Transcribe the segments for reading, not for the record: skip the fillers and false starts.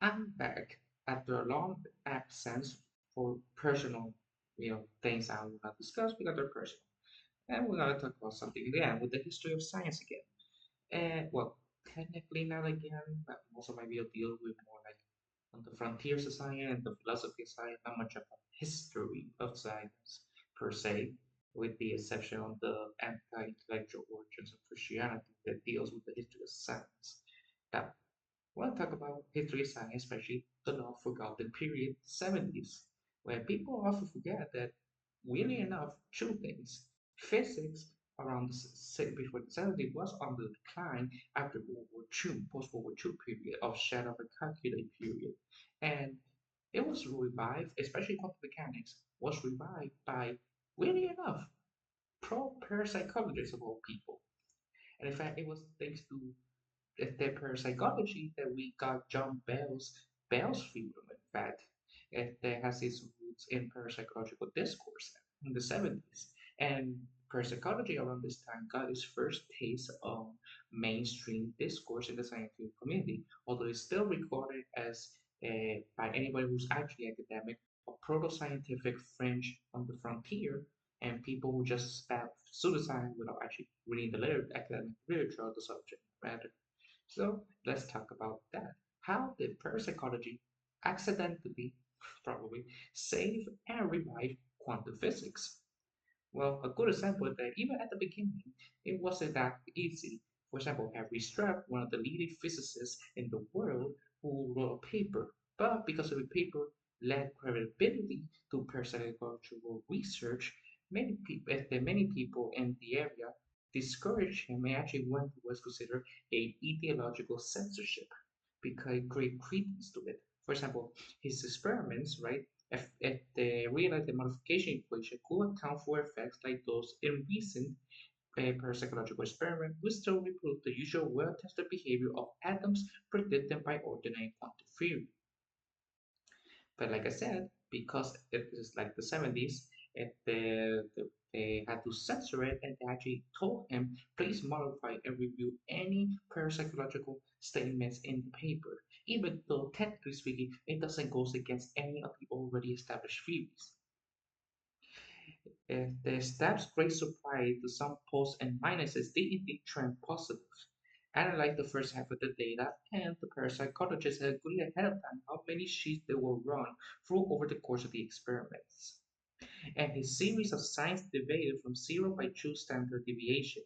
I'm back after a long absence for personal, things I will not discuss because they're personal. And we're gonna talk about something again with the history of science again. And well, technically not again, but most of my video deal with more like on the frontiers of science and the philosophy of science, not much about history of science per se, with the exception of the anti-intellectual origins of Christianity that deals with the history of science. Now, I want to talk about history of science, especially the now forgotten period, 70s, where people often forget that, weirdly enough, two things. Physics around before the 70s was on the decline after World War II, post-World War II period of shadow and calculate period. And it was revived, especially quantum mechanics, was revived by, weirdly enough, pro-parapsychologists of all people. And in fact, it was thanks to the parapsychology that we got John Bell's theorem, in fact, that has its roots in parapsychological discourse in the 70s. And parapsychology around this time got its first taste of mainstream discourse in the scientific community, although it's still recorded as by anybody who's actually academic, a proto-scientific fringe on the frontier, and people who just spout pseudoscience without actually reading the academic literature of the subject matter. So let's talk about that. How did parapsychology accidentally, probably, save and revive quantum physics? Well, a good example is that even at the beginning, it wasn't that easy. For example, Henry Struck, one of the leading physicists in the world, who wrote a paper, but because of the paper led credibility to parapsychological research, many people in the area discouraged him and actually went to what's considered a ideological censorship because it created credence to it. For example, his experiments, right, if the realized modification equation could account for effects like those in recent parapsychological experiments, we still reprove the usual well-tested behavior of atoms predicted by ordinary quantum theory. But like I said, because it is like the 70s, they had to censor it and they actually told him, please modify and review any parapsychological statements in the paper, even though technically speaking, it doesn't go against any of the already established theories. The staff's great surprise to some plus and minuses did indeed trend positive. Analyze the first half of the data, and the parapsychologists agreed ahead of time how many sheets they will run through over the course of the experiments. And his series of signs deviated from zero by true standard deviation.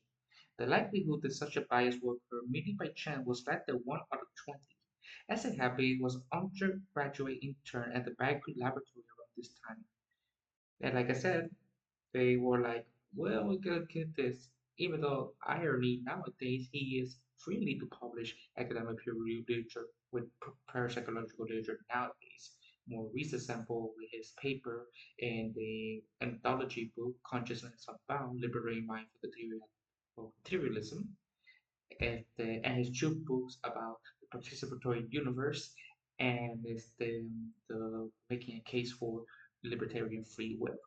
The likelihood that such a bias would occur merely by chance was less than 1 out of 20. As it happened, he was undergraduate intern at the Berkeley Laboratory around this time. And like I said, they were like, well, we're gonna get this. Even though irony nowadays he is freely to publish academic peer-reviewed literature with parapsychological literature nowadays. More recent example with his paper in the anthology book Consciousness Unbound, Liberating Mind for the Theory of Materialism, and his two books about the participatory universe and is the making a case for libertarian free will.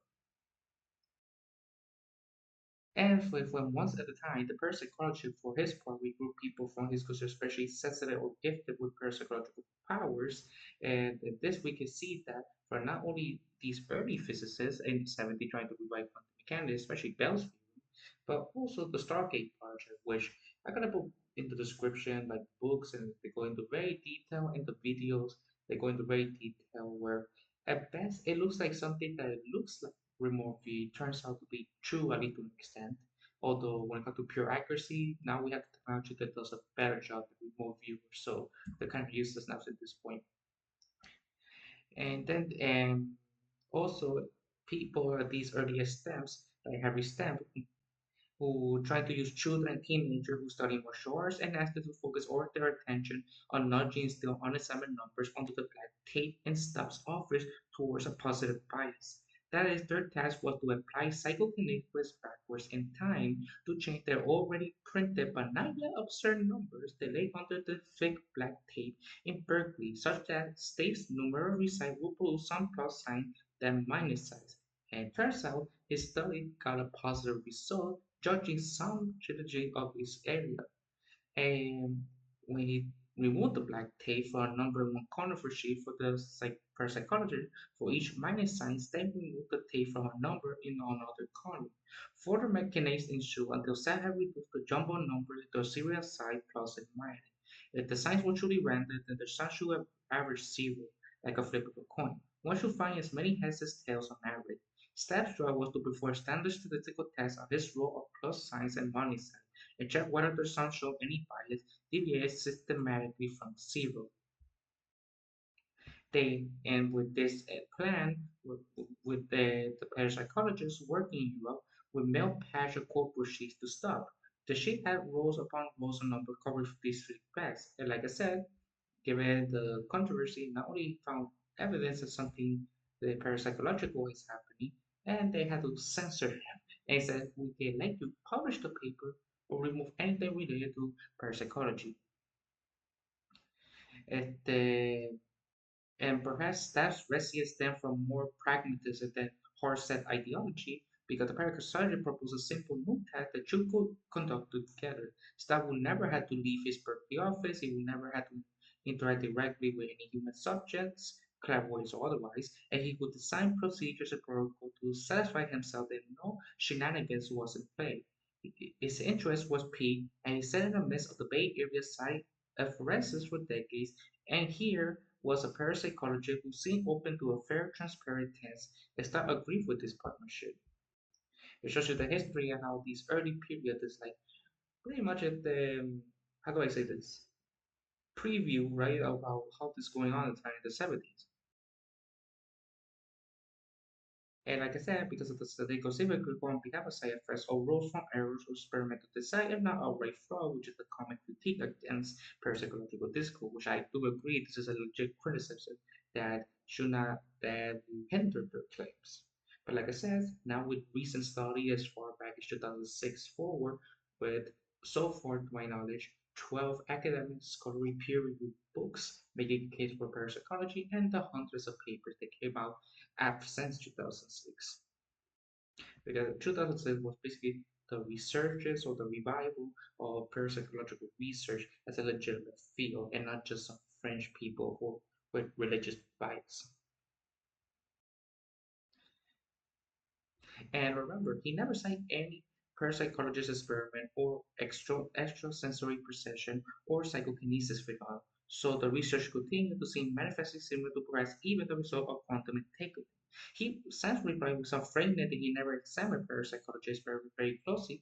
And from once at a time, the parapsychologist, for his part, regroup people from his culture, especially sensitive or gifted with parapsychological powers. And this we can see that for not only these early physicists in the 70s trying to revive quantum mechanics, especially Bell's theory, but also the Stargate project, which I'm gonna put in the description, like books, and they go into very detail in the videos. They go into very detail where at best it looks like something that it looks like remote view turns out to be true at least to an extent. Although when it comes to pure accuracy, now we have the technology that does a better job than remote viewers, so they're kind of useless now at this point. And also people at these earlier steps, like Harry Stamp, who try to use children and teenagers who study martial arts and ask them to focus all their attention on nudging still unassigned numbers onto the black tape and stops offers towards a positive bias. That is, their task was to apply psychokinesis backwards in time to change their already printed but not yet absurd numbers they lay under the thick black tape in Berkeley, such that state's numeral result will produce some plus sign than minus signs. And it turns out his study got a positive result, judging some strategy of his area. And when he Remove the black tape for a number in one corner for sheet for the parapsychology. For each minus sign, then remove the tape from a number in another corner. Further mechanics ensue until set have reduced the jumbo number into a serial sign plus and minus. If the signs were truly random, then the sign should have average zero, like a flip of a coin. One should find as many heads as tails on average. Step's job was to perform standard statistical tests on his row of plus signs and minus signs and check whether the signs show any bias deviates systematically from zero. They and with this plan, with the parapsychologists working in Europe, we mailed patch of corporate sheets to stop. The sheet had rows upon rows of number covered these three facts. And like I said, given the controversy, not only found evidence of something the parapsychological is happening, and they had to censor him. And said, we can let you publish the paper or remove anything related to parapsychology. Este, and perhaps that resistance stemmed from more pragmatism than hard-set ideology, because the parapsychology proposed a simple new test that you could conduct together. Staff would never have to leave his Berkeley office, he would never have to interact directly with any human subjects, clairvoyance or otherwise, and he would design procedures and protocol to satisfy himself that no shenanigans was in play. His interest was piqued, and he sat in the midst of the Bay Area site of forensics for decades, and here was a parapsychologist who seemed open to a fair, transparent test. Star agreed with this partnership. It shows you the history and how this early period is like pretty much at the how do I say this preview, right, of how this is going on in the 70s. And like I said, because of the statistical civic reform, we have a side effects or rules from errors or experimental design, if not outright fraud, which is the common critique against parapsychological discourse, which I do agree this is a legit criticism that should not that hinder their claims. But like I said, now with recent study as far back as 2006 forward, with so far to my knowledge, 12 academic scholarly peer-reviewed books making a case for parapsychology and the hundreds of papers that came out since 2006. Because 2006 was basically the researches or the revival of parapsychological research as a legitimate field and not just some French people who with religious bias. And remember, he never cited any parapsychologist experiment or extrasensory perception or psychokinesis phenomena. So the research continued to seem manifestly similar to perhaps even the result of quantum entanglement. He since replied with some fragment that he never examined parapsychologists very closely,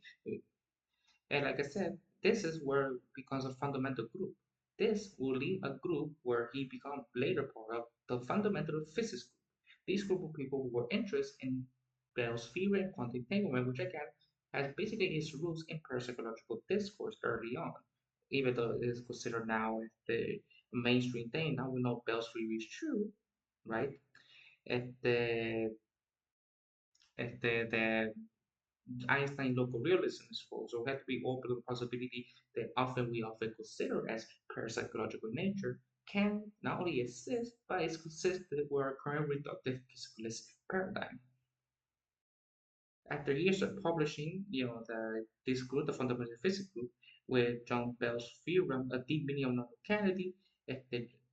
and like I said, this is where it becomes a fundamental group. This will lead a group where he becomes later part of the fundamental physics group. These group of people who were interested in Bell's theory and quantum entanglement, which again has basically its roots in parapsychological discourse early on, even though it is considered now as the mainstream thing. Now we know Bell's theory is true, right? At the Einstein local realism is false, so we have to be open to the possibility that we often consider as parapsychological nature can not only exist, but is consistent with our current reductive physicalist paradigm. After years of publishing, this group, the fundamental physics group, with John Bell's theorem, a deep meaning of non-locality, that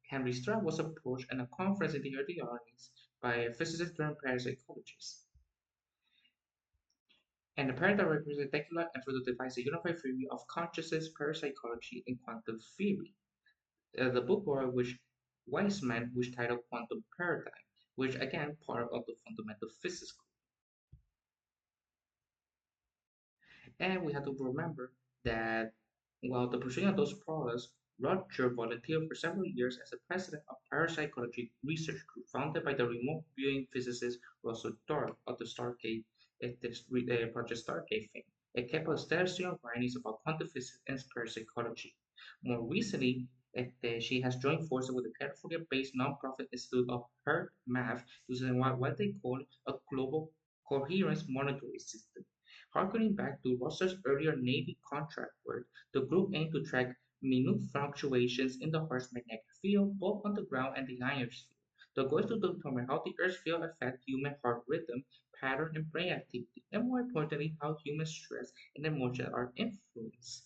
Henry Stroud was approached at a conference in the early 90s by a physicist turned parapsychologist. And the paradigm represents a technical effort to devise a unified theory of consciousness, parapsychology, and quantum theory. The book or which Weissman, which titled Quantum Paradigm, which again part of the fundamental physics. And we have to remember that while the pursuit of those products, Roger volunteered for several years as the president of Parapsychology Research Group, founded by the remote viewing physicist Russell Dark of the Stargate, Project Stargate fame. It kept a steady stream of writings about quantum physics and parapsychology. More recently, she has joined forces with the California-based nonprofit Institute of Earth Math to design what they call a global coherence monitoring system. Harkening back to Russell's earlier Navy contract work, the group aimed to track minute fluctuations in the Earth's magnetic field, both on the ground and the ionosphere. The goal is to determine how the Earth's field affects human heart rhythm, pattern, and brain activity, and more importantly, how human stress and emotion are influenced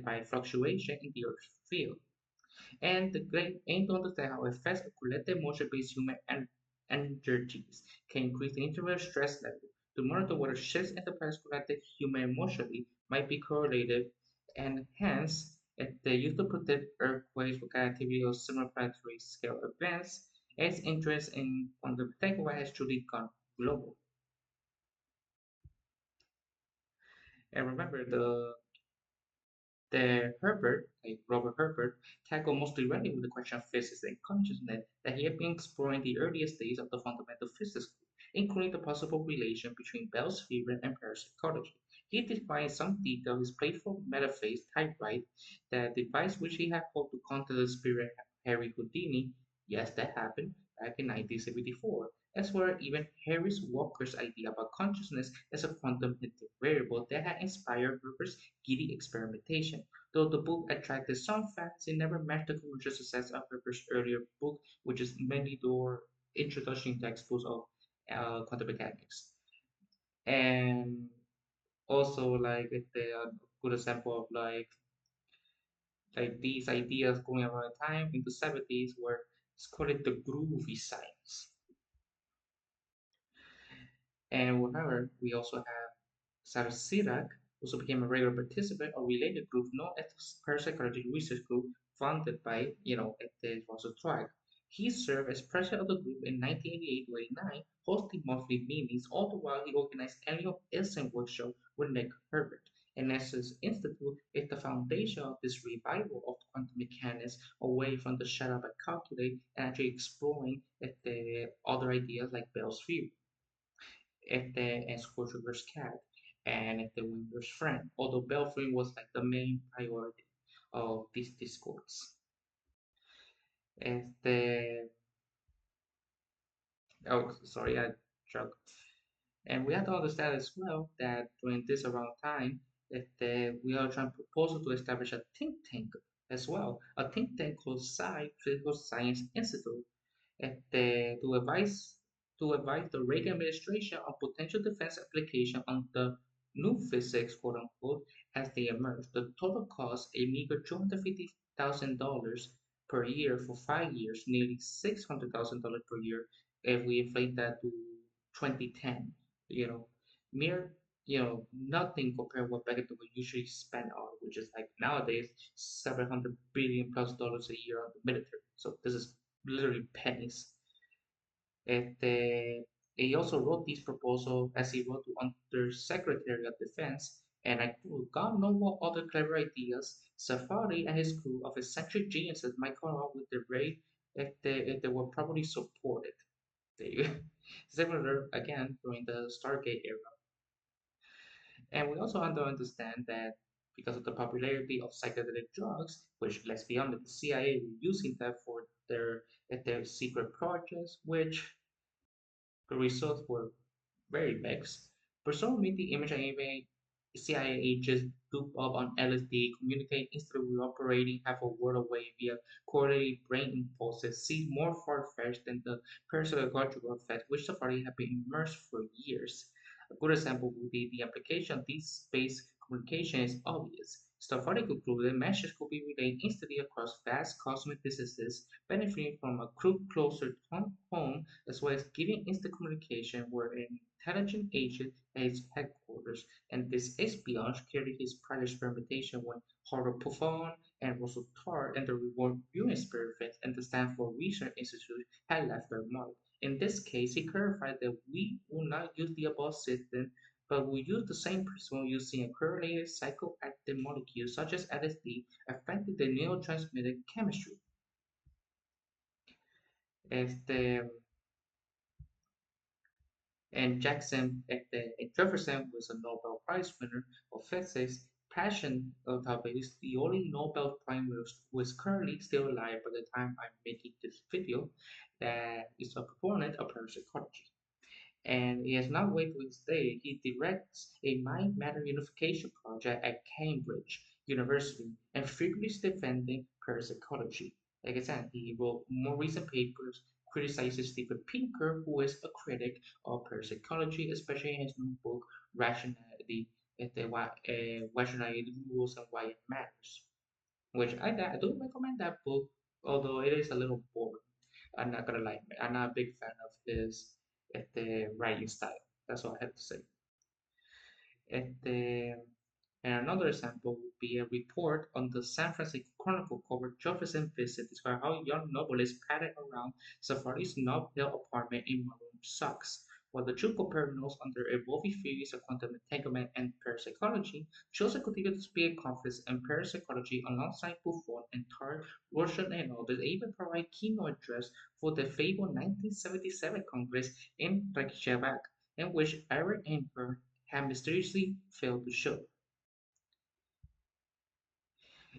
by fluctuation in the Earth's field. And the great aim to understand how effects of collective emotion-based human energies can increase the internal stress level, to monitor whether shifts in the past collective human emotionally might be correlated, and hence, if the use to predict earthquakes, volcanic activity, or similar planetary scale events, its interest in quantum takeaway has truly gone global. And remember, the Herbert, like Robert Herbert, tackled most directly with the question of physics and consciousness that he had been exploring in the earliest days of the fundamental physics, including the possible relation between Bell's theorem and parapsychology. He defined in some detail his playful metaphase typewrite, the device which he had hoped to conquer the spirit Harry Houdini. Yes, that happened back in 1974, as were even Harris Walker's idea about consciousness as a quantum variable that had inspired Herbert's giddy experimentation. Though the book attracted some fans, it never matched the commercial success of Herbert's earlier book, which is mainly the introduction textbooks of quantum mechanics. And also, like, a good example of like these ideas going around time in the 70s were it's called it the groovy science. And whatever, we also have Sarsirak also became a regular participant of related group known as the Parapsychology Research Group, founded by, at the Russell Tribe. He served as president of the group in 1988 to 89, hosting monthly meetings, all the while he organized annual Essen workshop with Nick Herbert. And Ness's Institute is the foundation of this revival of quantum mechanics away from the shut up and calculate and actually exploring the other ideas like Bell's theory and Scourge's cat and the Winter's friend, although Belfry was like the main priority of these discourse. Este, oh, sorry, I choked. And we have to understand as well that during this around time, that we are trying to propose to establish a think tank as well, a think tank called Physical Science Institute, to advise the Reagan administration on potential defense application on the new physics, quote unquote, as they emerge. The total cost a meager $250,000 per year for 5 years, nearly $600,000 per year if we inflate that to 2010. You know, mere nothing compared what back then we usually spend on, which is like nowadays 700 billion plus dollars a year on the military. So this is literally pennies. He also wrote this proposal as he wrote to Undersecretary of Defense, and I quote, God knows what other clever ideas Safari and his crew of eccentric geniuses might come up with the rate if they were properly supported. They, similar again during the Stargate era. And we also have to understand that because of the popularity of psychedelic drugs, which let's be honest, the CIA were using that for their secret projects, which the results were very mixed. Presumably, the image even CIA agents duped up on LSD, communicate instantly operating half a world away via coordinated brain impulses, seems more far-fetched than the parapsychological effect which Safari had been immersed for years. A good example would be the application of this space communication is obvious. Safari concluded messages could be relayed instantly across vast cosmic distances, benefiting from a crew closer to home as well as giving instant communication where an intelligent agent at its headquarters, and this espionage carried his prior experimentation when Harvard Pufon and Russell Tarr and the reward viewing experiments and the Stanford Research Institute had left their mark. In this case, he clarified that we will not use the above system, but will use the same principle using a correlated psychoactive molecule such as LSD affecting the neurotransmitter chemistry. Este, and Jefferson was a Nobel Prize winner of physics. Passion topic is the only Nobel Prize winner who is currently still alive by the time I'm making this video that is a proponent of parapsychology. And he has not waited to this day. He directs a mind matter unification project at Cambridge University and frequently is defending parapsychology. Like I said, he wrote more recent papers criticizing Steven Pinker, who is a critic of parapsychology, especially in his new book Rationality, Rationality Rules and Why It Matters. Which I do recommend that book although it is a little boring. I'm not gonna lie, I'm not a big fan of his writing style. That's all I have to say. Este, and another example would be a report on the San Francisco Chronicle covered Jefferson visit described how a young novelist padded around Safari's Nob Hill apartment in maroon socks. While the two compared notes under evolving theories of quantum entanglement and parapsychology, Joseph continued to speak at conference in parapsychology alongside Buffon and Tart, Rorschach and others, and even provide keynote address for the fabled 1977 Congress in Reykjavik, in which Eric Einberg had mysteriously failed to show.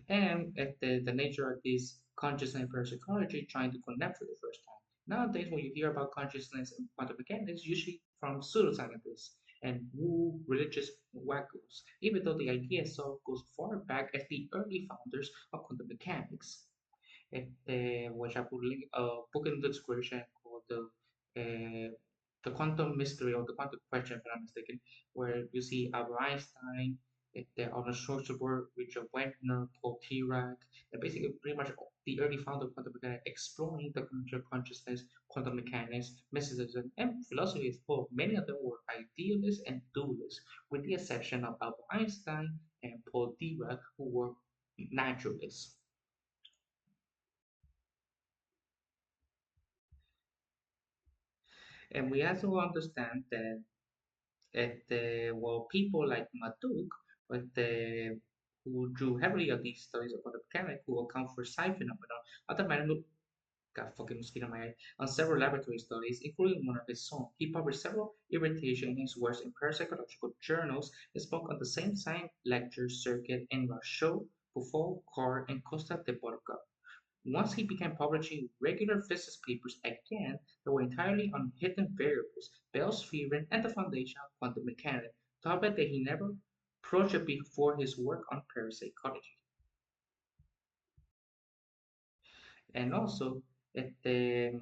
And at the nature of this consciousness and parapsychology trying to connect for the first time. Nowadays, when you hear about consciousness and quantum mechanics, usually from pseudoscientists and woo religious wackos, even though the idea itself goes far back as the early founders of quantum mechanics. Which I will link a book in the description called the Quantum Mystery or the Quantum Question, if I'm not mistaken, where you see Albert Einstein, Arnold Schwarzenegger, Richard Wagner, Paul Dirac, and basically pretty much the early founder of quantum mechanics exploring the concept of consciousness, quantum mechanics, mysticism, and philosophy as well. Many of them were idealists and dualists, with the exception of Albert Einstein and Paul Dirac, who were naturalists. And we also understand that people like Matuk, who drew heavily on these studies of quantum mechanics, who account for psi phenomena, automatically got fucking mosquito in my head, on several laboratory studies, including one of his own. He published several irritation in his works in parapsychological journals and spoke on the same science lecture circuit in Rochelle, Buffon, Carr, and Costa de Borca. Once he began publishing regular physics papers again that were entirely on hidden variables, Bell's theorem, and the foundation of quantum mechanics, topic that he never approached before his work on parapsychology. And also, at the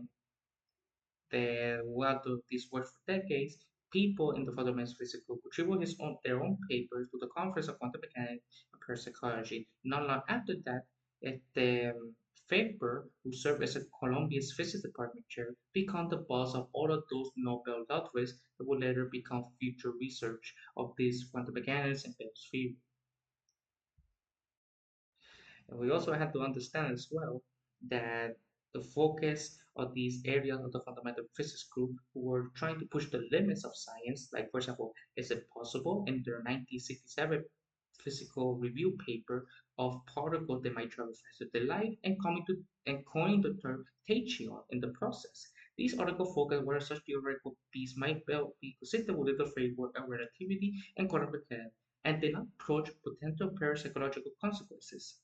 this work for decades, people in the fundamental physical contribute their own papers to the Conference of Quantum Mechanics and Parapsychology. Not long after that, Faber, who served as a Columbia's physics department chair, became the boss of all of those Nobel laureates that would later become future research of these quantum mechanics and Bell's theory. And we also have to understand as well that the focus of these areas of the fundamental physics group who were trying to push the limits of science, like for example, is it possible in their 1967 physical review paper of particles that might travel faster than light and coming to and coined the term tachyon in the process. These articles focus whether such theoretical piece might well be consistent with the framework of relativity and quantum mechanics and did not approach potential parapsychological consequences.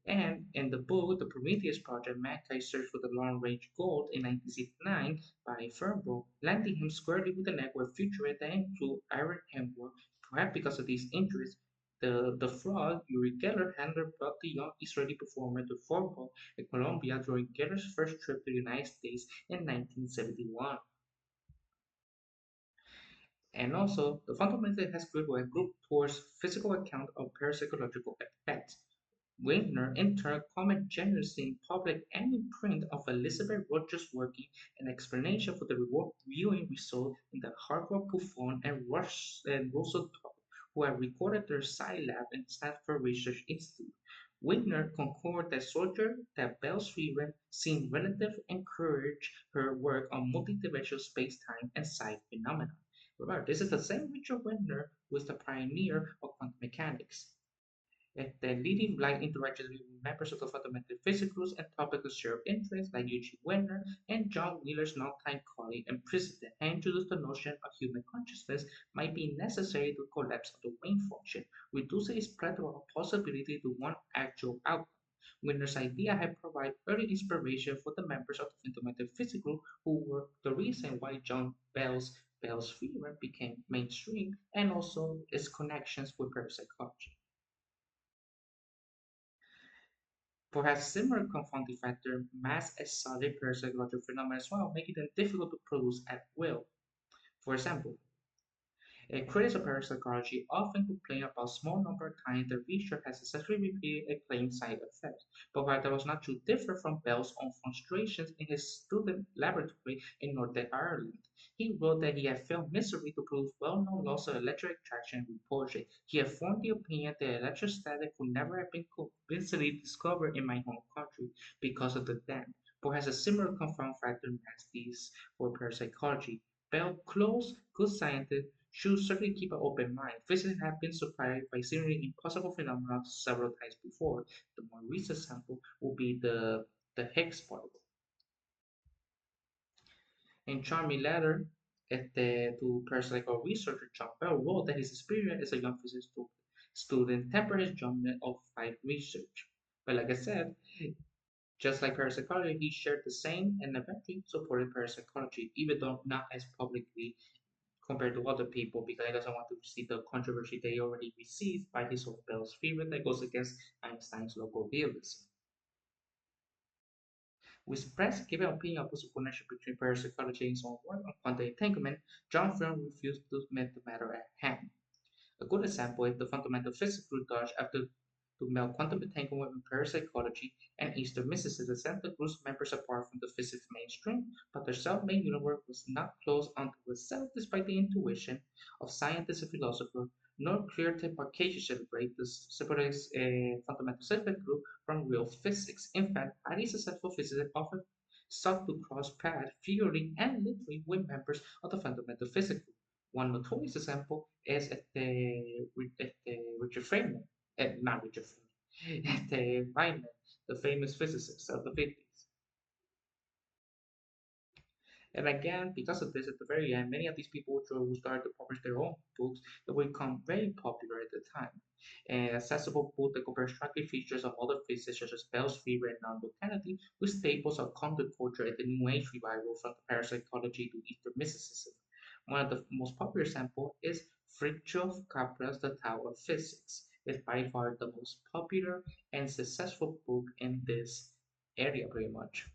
And in the book, The Prometheus Project, McCray searched for the long-range goal in 1969 by Fernbrook, landing him squarely with the network futurists that include Iron Hemworth. Perhaps because of these injuries, the fraud Uri Geller handler brought the young Israeli performer to Fort Worth in Colombia during Geller's first trip to the United States in 1971. And also, the fundamental has group towards physical account of parapsychological effects. Wagner, in turn, commented generously in public and in print of Elizabeth Rogers' working an explanation for the reward viewing result in the Harvard Buffon and Russell Tarp, who had recorded their Scilab in Stanford Research Institute. Wagner concurred that Soldier that Bell's theorem seemed relative and encouraged her work on multidimensional space-time and psi phenomena. Remember, this is the same Richard Wagner who is the pioneer of quantum mechanics. The leading blind interactions with members of the fundamental physicals and topical share of interest like Eugene Werner and John Wheeler's longtime colleague and president and introduced the notion of human consciousness might be necessary to collapse of the wave function, reducing its plethora of possibility to one actual outcome. Werner's idea had provided early inspiration for the members of the fundamental physical who were the reason why John Bell's theorem became mainstream and also its connections with parapsychology. Perhaps similar confounding factor mask exotic parapsychological phenomena as well, making them difficult to produce at will. For example, Critics of parapsychology often complain about small number of times the research has successfully repeated a claimed side effect, but while that was not too different from Bell's own frustrations in his student laboratory in Northern Ireland. He wrote that he had failed miserably to prove well-known laws of electric attraction and repulsion. He had formed the opinion that electrostatic could never have been convincingly discovered in my home country because of the dam, but has a similar confound factor as these for parapsychology. Bell, close, good scientist, should certainly keep an open mind. Physicists have been surprised by seemingly impossible phenomena several times before. The more recent example would be the Higgs particle. In charming letter to parapsychological researcher John Bell wrote that his experience as a young physics student tempered his judgment of life research. But like I said, just like parapsychology, he shared the same and eventually supported parapsychology, even though not as publicly compared to other people because he doesn't want to receive the controversy they already received by his own Bell's favorite that goes against Einstein's local realism. With Press giving opinion of the supernatural between parapsychology and his own work on quantum entanglement, John Freund refused to admit the matter at hand. A good example is the fundamental physics research after to meld quantum entanglement with parapsychology and Eastern mysticism set the group's members apart from the physics mainstream, but their self-made universe was not closed unto itself despite the intuition of scientists and philosophers, nor clear demarcation separate the separate fundamental physics group from real physics. In fact, highly successful physicists often sought to cross paths figuratively and literally with members of the fundamental physics group. One notorious example es Richard Feynman, not Richard Feynman, Feynman, the famous physicist of the 50s. And again, because of this, at the very end, many of these people who started to publish their own books that would become very popular at the time. An accessible book that compares striking features of other physics such as Bell's theory and non-locality with staples of counterculture and the New Age revival from parapsychology to Eastern mysticism. One of the most popular examples is Fritjof Capra's The Tao of Physics. It's by far the most popular and successful book in this area, pretty much.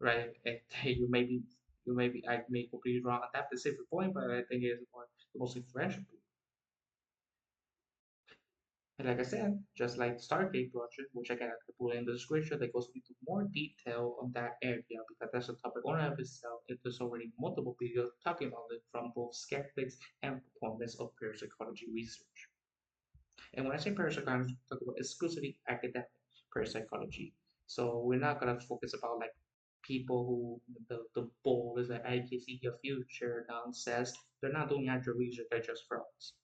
Right? You may be I may completely wrong at that specific point, but I think it's one the most influential book. And like I said, just like Stargate Project, which I can put in the description, that goes into more detail on that area because that's a topic on of itself. There's already multiple videos talking about it from both skeptics and proponents of parapsychology research. And when I say parapsychology, I'm talking about exclusively academic parapsychology. So we're not gonna focus about like people who the bull is like I can see your future nonsense. They're not doing actual research, they're just frauds.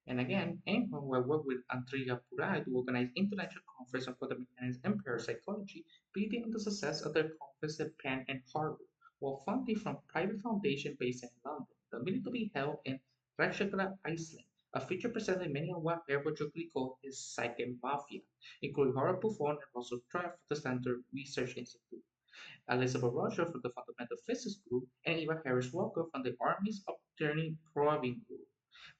And again, anyone who worked with Andrea Purai to organize international conference on quantum mechanics and parapsychology, building on the success of their conference at Penn and Harvard, while funding from private foundation based in London. The meeting to be held in Reykjavik, Iceland. A feature presented many of what Airport jokingly called his psychic mafia, including Howard Buffon and Russell Traff from the Stanford Research Institute. Elizabeth Roger from the Fundamental Physics Group, and Eva Harris Walker from the Army's Upturning Probing Group.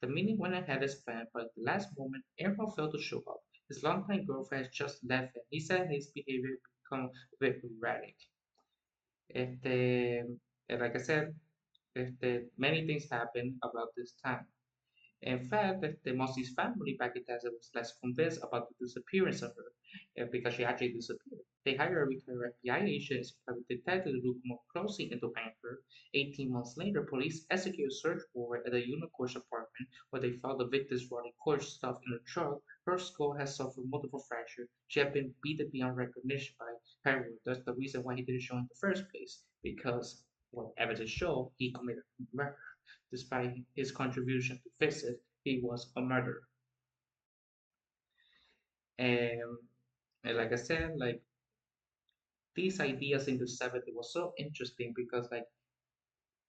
The meeting went ahead as planned, but at the last moment, Aaron failed to show up. His longtime girlfriend had just left him. He said his behavior become a bit erratic. Este, like I said, many things happened about this time. In fact, the Mossy's family back in Texas was less convinced about the disappearance of her because she actually disappeared. They hired a retired FBI agent as a private detective to look more closely into her. 18 months later, police executed a search warrant at the Unicorn's apartment where they found the victim's body cord stuffed in a truck. Her skull had suffered multiple fractures. She had been beaten beyond recognition by Hayward. That's the reason why he didn't show in the first place, because what evidence show he committed murder. Despite his contribution to physics, he was a murderer. And, and like I said, like these ideas in the 70s was so interesting because like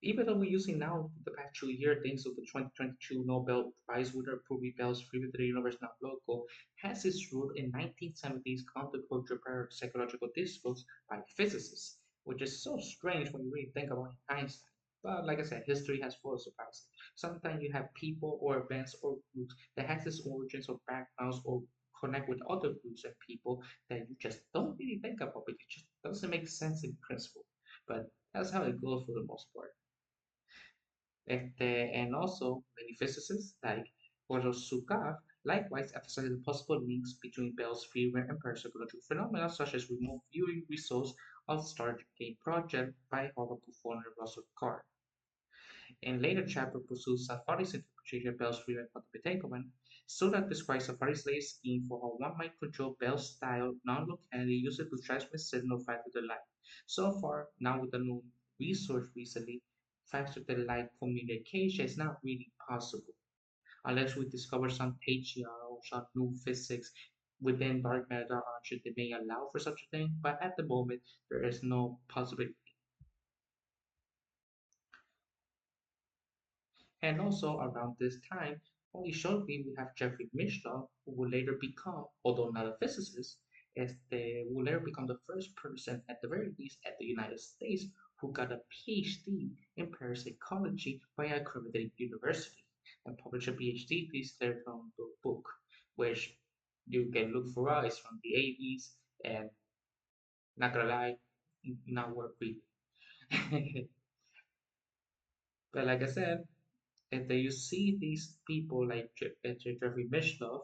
even though we're using now the past 2 years things of the 2022 Nobel Prize winner Ruby Bell's Free with the Universe Not Local has its root in 1970s counterculture psychological discourse by physicists, which is so strange when you really think about Einstein. But like I said, history has full of surprises. Sometimes you have people or events or groups that has its origins or backgrounds or connect with other groups and people that you just don't really think about, but it just doesn't make sense in principle. But that's how it goes for the most part. And also, many physicists like Horosukov likewise emphasize the possible links between Bell's theorem and parapsychological phenomena, such as remote viewing results of Stargate project by horror performer Russell Carr. In later chapter pursues Safari's interpretation of Bell's theorem of the entanglement. Sudak describes Safari's latest scheme for how one might control Bell's style non-locality used to transmit signal faster than light. So far, now with the new research recently, faster than light communication is not really possible unless we discover some Techia or some new physics within dark matter or that may allow for such a thing. But at the moment, there is no possibility. And also around this time, only shortly we have Jeffrey Mitchell, who will later become, although not a physicist, will later become the first person, at the very least, at the United States, who got a PhD in parapsychology by a accredited university and published a PhD thesis from the book, which you can look for us from the 80s and not gonna lie, not worth reading. But like I said, and then you see these people like Jeffrey Mishlove,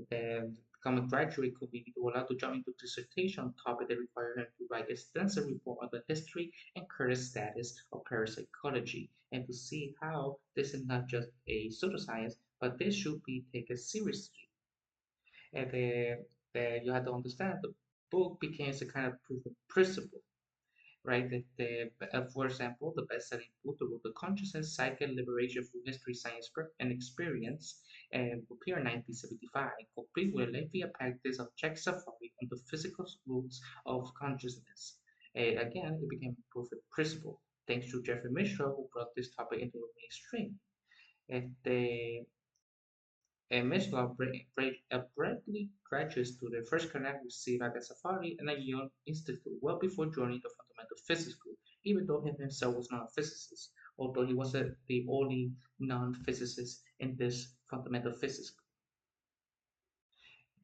then become a graduate community who allowed to jump into dissertation topic that require him to write extensive report on the history and current status of parapsychology, and to see how this is not just a pseudoscience, but this should be taken seriously. And then you have to understand the book became a kind of proof of principle, right? For example, the best-selling book, The Road to Consciousness, Psychic Liberation through History, Science, and Experience, appeared in 1975, complete with a lengthy practice of Jack Safari on the physical roots of consciousness. And again, it became a proof of principle, thanks to Jeffrey Mishra, who brought this topic into the mainstream. And the and Mishnah abruptly graduate student first connect with Siraj Safari and a young institute well before joining the fundamental physics group, even though him himself was not a physicist, although he wasn't the only non-physicist in this fundamental physics group.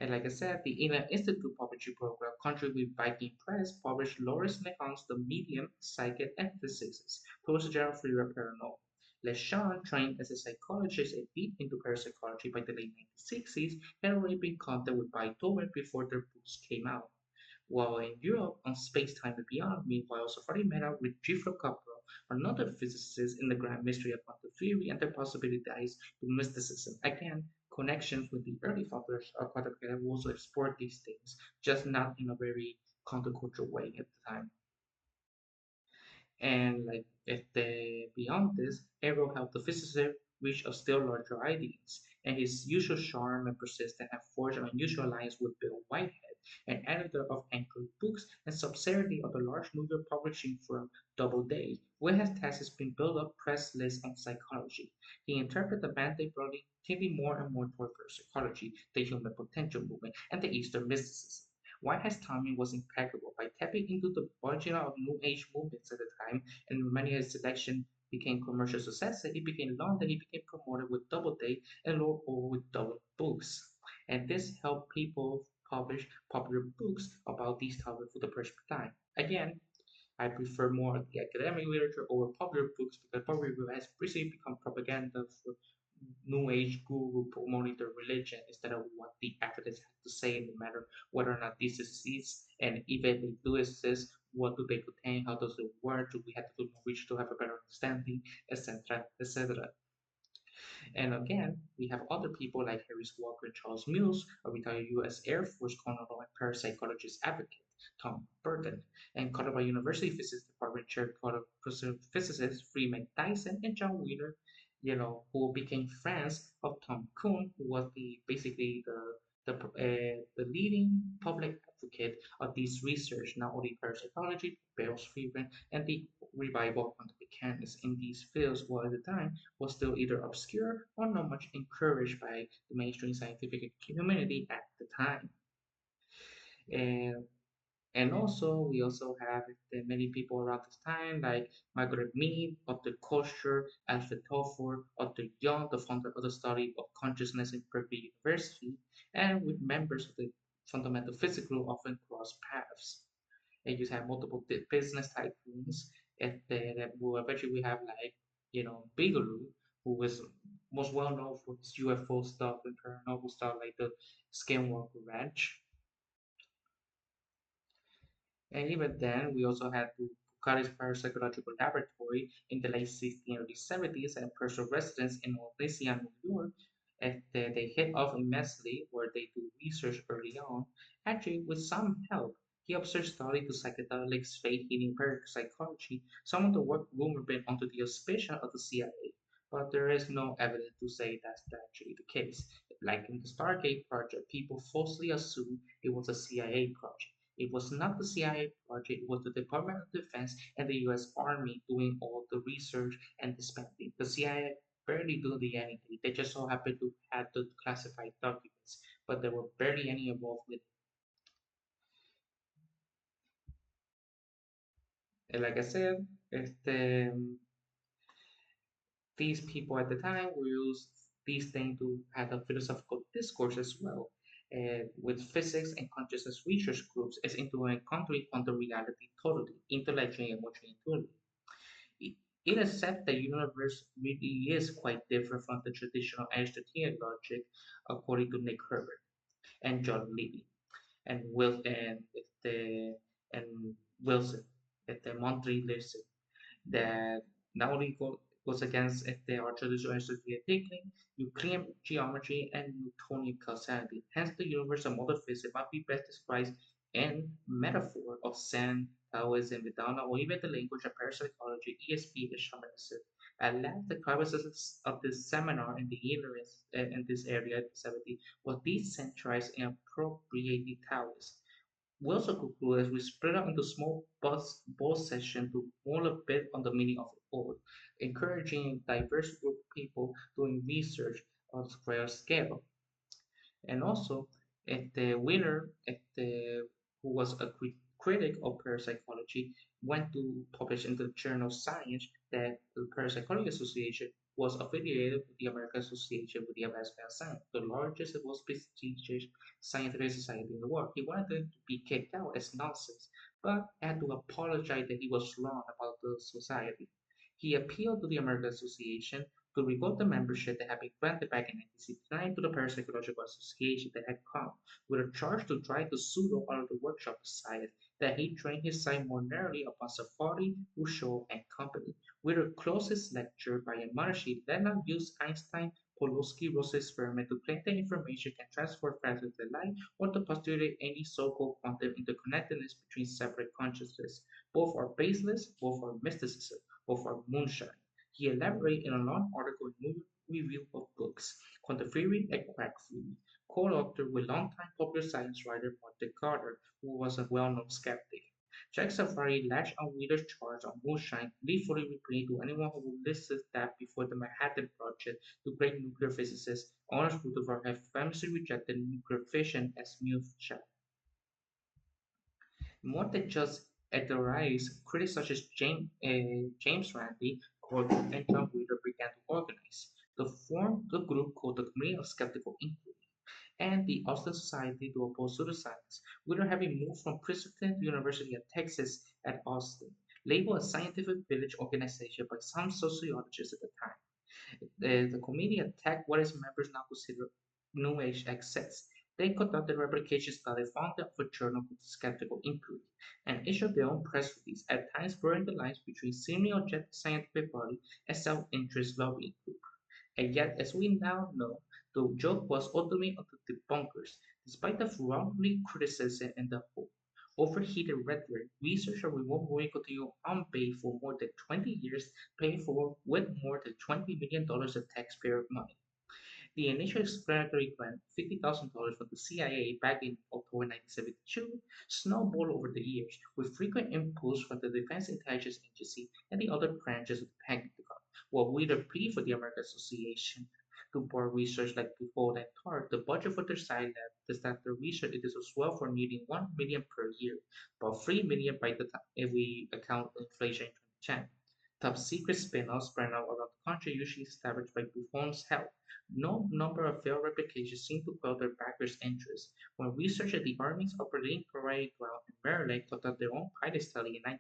And like I said, the Inner Institute Publishing Program, country with Viking Press, published Loris Nehon's The Medium, Psychic, and Physicists, towards the general theory of paranormal. LeSean, trained as a psychologist and deep into parapsychology by the late 1960s, had already been in contact with Beethoven before their books came out. While in Europe, on Space, Time and Beyond, meanwhile, Safari met up with Giffro Capra, another physicist in the grand mystery of quantum theory and their possibilities to mysticism. Again, connections with the early founders of quantum mechanics also explored these things, just not in a very countercultural way at the time. And like if the beyond this, Arrow helped the physicist reach a still larger audience, and his usual charm and persistence have forged an unusual alliance with Bill Whitehead, an editor of Anchor Books and subsidiary of the large New York publishing firm Doubleday. Whitehead's task has been build up press list on psychology. He interpreted the mandate broadly, tending more and more toward psychology, the human potential movement, and the Eastern mysticism. Whitehead's timing was impeccable. By tapping into the burgeoning of New Age movements at the time, and many of his selection became commercial successes, it became known that he became promoted with Doubleday and Lord over with Double Books. And this helped people publish popular books about these topics for the first time. Again, I prefer more the academic literature over popular books because popular book has recently become propaganda for New Age guru promoting their religion instead of what the evidence has to say, no matter whether or not this exists, and even if they do exist, what do they contain, how does it work, do we have to do more research to have a better understanding, etc., etc. And again, we have other people like Harris Walker and Charles Mills, a retired U.S. Air Force colonel and parapsychologist advocate, Tom Burton, and Colorado University Physics Department Chair physicist Freeman Dyson, and John Wheeler, who became friends of Tom Kuhn, who was the leading public advocate of this research, not only parapsychology, Bell's theorem, and the revival of the mechanics in these fields, while at the time was still either obscure or not much encouraged by the mainstream scientific community at the time. And and also, we also have the many people around this time, like Margaret Mead of the Culture, Alfred Telford of the Young, the founder of the study of consciousness in Berkeley University, and with members of the fundamental physics group often cross paths. And you have multiple business tycoons, and then will eventually we have like Bigelow, who was most well known for his UFO stuff and paranormal stuff like the Skinwalker Ranch. And even then, we also had to Bucharest Parapsychological Laboratory in the late 60s and early 70s and personal residence in Odessa, New York. And they hit off immensely where they do research early on. Actually, with some help, he observed study to psychedelics, faith healing, parapsychology. Some of the work rumored been under the auspices of the CIA, but there is no evidence to say that's actually the case. Like in the Stargate project, people falsely assumed it was a CIA project. It was not the CIA project, it was the Department of Defense and the US Army doing all the research and the spending. The CIA barely did anything. They just so happened to have the classified documents, but there were barely any involved with it. Like I said, these people at the time will use these things to have a philosophical discourse as well. With physics and consciousness research groups as into a country on the reality totally, intellectually, emotionally, totally. It, it accepts that the universe really is quite different from the traditional Aristotelian logic, according to Nick Herbert and John Levy and the and Wilson, Montre Listen that not only goes against the our traditional associated thinking, Euclidean geometry, and Newtonian causality. Hence, the universal model physics might be best described in metaphor of Zen, Taoism, Vedanta, or even the language of parapsychology, ESP, and shamanism. At last, the purposes of this seminar in the ignorance in this area, 70, was decentralized and appropriately Taoist. We also conclude as we split up into small boss sessions to more a bit on the meaning of the word, encouraging a diverse group of people doing research on a square scale. And also, if the winner, if the who was a critic of parapsychology, went to publish in the journal Science that the Parapsychology Association was affiliated with the American Association with the Advancement of Science, the largest and most prestigious scientific society in the world. He wanted them to be kicked out as nonsense, but had to apologize that he was wrong about the society. He appealed to the American Association to revoke the membership that had been granted back in 1969 to the Parapsychological Association that had come with a charge to drive the pseudo out of the workshop of science that he trained his side more narrowly upon Safari, Rousseau, and company. With a closest lecture by admonishing that not use Einstein Pawlowski-Rosse experiment to claim that information can transfer faster than light or to postulate any so-called quantum interconnectedness between separate consciousness. Both are baseless, both are mysticism, both are moonshine. He elaborated in a long article in New York Review of Books, Quantum Theory and Quack Theory, co-authored with longtime popular science writer Martin Carter, who was a well-known skeptic. Jack Safari latched on readers' charge on moonshine, gleefully replaying to anyone who would list that before the Manhattan Project, the great nuclear physicist Ernest Rutherford had famously rejected nuclear fission as moonshine. More than just Edwards, critics such as James Randi, Gordon, and John Wheeler began to organize to form the group called the Committee of Skeptical Inquiry and the Austin Society to oppose pseudoscience. Wheeler having moved from Princeton to the University of Texas at Austin, labeled a scientific village organization by some sociologists at the time. The committee attacked what its members now consider New Age excess. They conducted replication studies founded of a journal called Skeptical Inquiry and issued their own press release, at times blurring the lines between seemingly objective scientific body and self-interest lobbying group. And yet, as we now know, the joke was ultimately on the debunkers. Despite the frowningly criticism and the overheated rhetoric, researchers remote moving continued unpaid for more than 20 years, paid for with more than $20 million of taxpayer money. The initial explanatory grant, $50,000 from the CIA back in October 1972, snowballed over the years, with frequent inputs from the Defense Intelligence Agency and the other branches of the Pentagon. While we plead for the American Association to borrow research like Dufault and TART, the budget for their side lab does that the research it is as well for needing 1 million per year, about 3 million by the time if we account inflation in 2010. Top secret spin-offs spread out around the country, usually established by Buffon's help. No number of failed replications seem to quell their backers' interest. When researchers at the armies operating parade ground in Maryland conducted their own pilot study in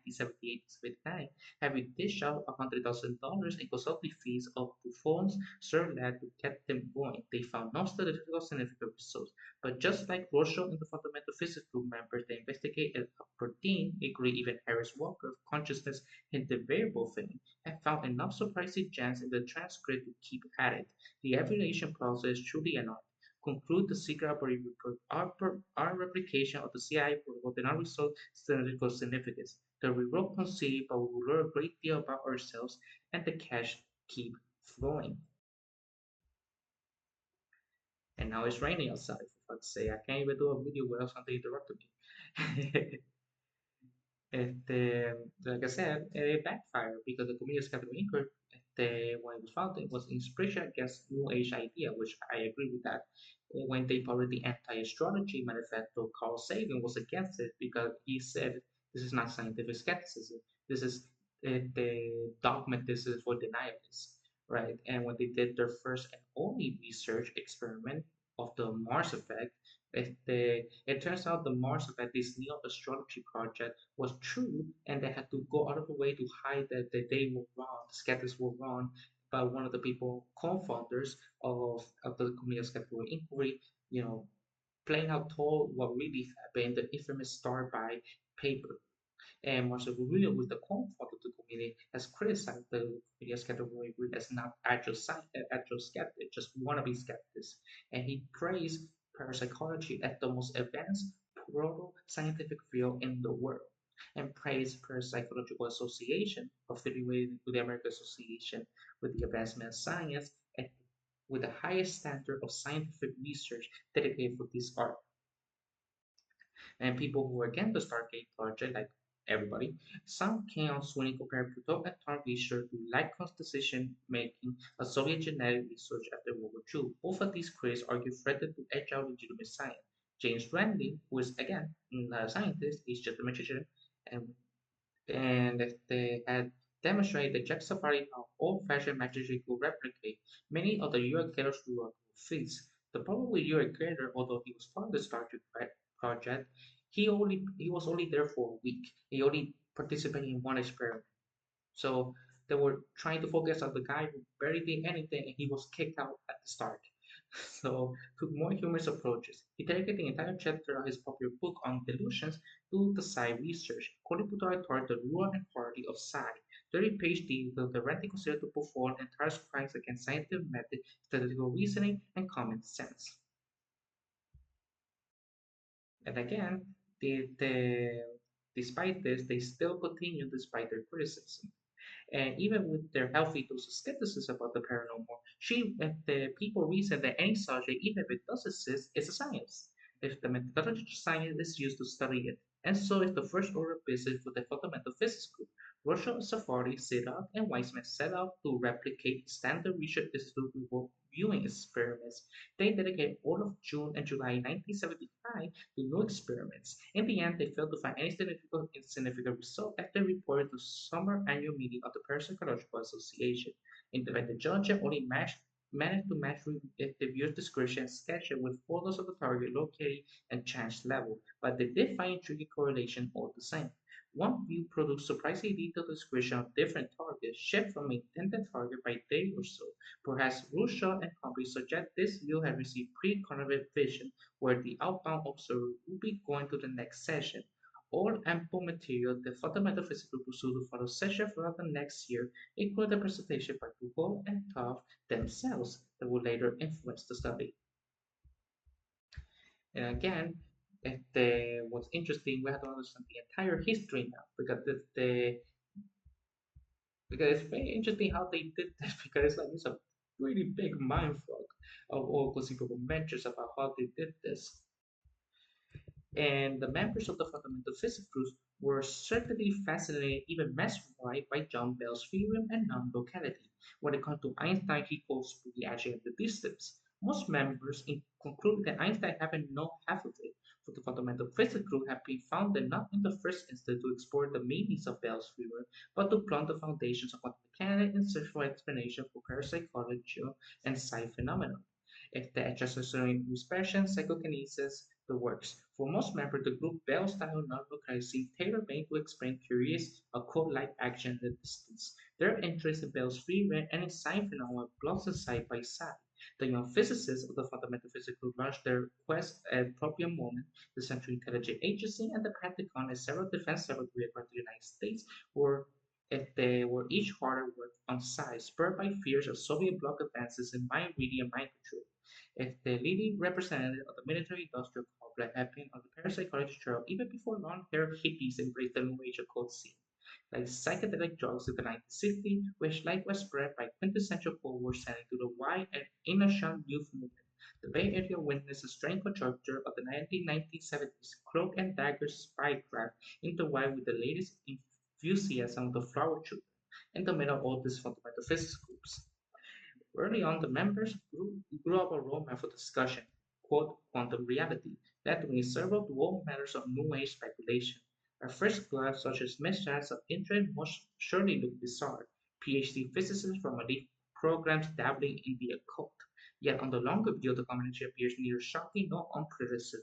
1978-79, having dished out $100,000 in consulting fees of Buffon's served lad to get them going, they found no statistical significant results. But just like Rorschach and the fundamental physics group members, they investigated a protein, equally even Harris Walker, of consciousness in the variable thing, and found enough surprising gems in the transcript to keep at it. The evaluation process is truly an art. Conclude the secret operating report. Our replication of the CIA protocol did not result statistical significance. The result conceived, but we will learn a great deal about ourselves, and the cash keep flowing. And now it's raining outside, for fuck's sake. I can't even do a video without something interrupting me. Like I said, it backfired because the Communist Capital Inc. When it was founded, was inspiration against New Age idea, which I agree with that. When they published the anti-astrology manifesto, Carl Sagan was against it because he said this is not scientific skepticism. This is the dogmatism for denialists, right? And when they did their first and only research experiment of the Mars effect, it turns out the Mars effect, this neo astrology project, was true, and they had to go out of the way to hide that they were wrong, the skeptics were wrong. But one of the people, co-founders of the Community of Skeptical Inquiry, you know, plain out told what really happened, the infamous Star by paper. And Marcel Rubio, with the co-founder of the community, has criticized the media's category as not actual, actual skeptic, just wannabe skeptics. And he praised parapsychology as the most advanced proto-scientific field in the world, and praised Parapsychological Association, affiliated with the American Association with the Advancement of Science, and with the highest standard of scientific research dedicated for this art. And people who were against the Stargate project, like everybody, some came out swinging compared Pluto and Tom research to Lycos decision making of Soviet genetic research after World War II. Both of these critics argue threatened to edge out legitimate science. James Randi, who is again not a scientist, he's just a magician, and and they had demonstrated that Jack Safari how old-fashioned magic could replicate many of the Uric Gators' feats. The problem with Uric Gator, although he was part of the Star Trek project, he was only there for a week. He only participated in one experiment. So they were trying to focus on the guy who barely did anything and he was kicked out at the start. So took more humorous approaches. He dedicated the entire chapter of his popular book on delusions to the psi research, calling Plutarch the ruler and party of psi. 30-page detail the Renti considered to perform entire crimes against scientific method, statistical reasoning, and common sense. And again, despite this, they still continue despite their criticism. And even with their healthy dose of skepticism about the paranormal, the people reason that any subject, even if it does exist, is a science. If the methodology of science is used to study it, and so is the first order of business for the fundamental physics group. Russell Safari, Siddharth, and Weissman set out to replicate standard research institute viewing experiments. They dedicated all of June and July 1975 to new experiments. In the end, they failed to find any significant result after reported to summer annual meeting of the Parapsychological Association. Independent judge only managed to match the view's description sketched with photos of the target located and chance level, but they did find intriguing correlation all the same. One view produced surprisingly detailed description of different targets shipped from intended target by day or so. Perhaps Russia and company suggest this view had received pre-coordinated vision where the outbound observer would be going to the next session. All ample material the fundamental physical pursuit to follow session throughout the next year, including the presentation by Google and Tough themselves that would later influence the study. And again, what's interesting, we have to understand the entire history now because it's very interesting how they did this because it's a really big mindfuck of all conceivable measures about how they did this. And the members of the fundamental physics groups were certainly fascinated, even mesmerized by John Bell's theorem and non-locality. When it comes to Einstein, he quotes the edge of the distance. Most members concluded that Einstein happened to know half of it. for the fundamental physics group have been founded not in the first instance to explore the meanings of Bell's theorem, but to plant the foundations of quantum mechanics and search for explanation for parapsychology and psi phenomena. If the extrasensory expression, psychokinesis, the works. For most members, the group Bell style non-localized seem tailor-made to explain curious, occult-like action at a distance. Their interest in Bell's theory and its psi phenomena blossom side by side. The young physicists of the fundamental physics group launched their quest at Propium Moment, the Central Intelligence Agency, and the Pentagon, and several defense laboratories across the United States were if they were each hard at work on site, spurred by fears of Soviet bloc advances in mind reading and mind control. If the leading representative of the military-industrial complex had been on the parapsychology trail even before long-haired hippies embraced the New Age occult scene, like psychedelic drugs in the 1960s, which likewise spread by quintessential Cold War setting to the wide and innocent youth movement. The Bay Area witnessed a strange conjuncture of the 1970s cloak and dagger spycraft intertwined with the latest enthusiasm of the flower children in the middle of all these fundamental physics groups. Early on, the members grew up a roadmap for discussion, quote, quantum reality, that to several dual matters of New Age speculation. At first glance, such as mishaps of interest must surely look bizarre. PhD physicists from elite programs dabbling in the occult. Yet on the longer view, the combination appears neither shocking nor unimpressive.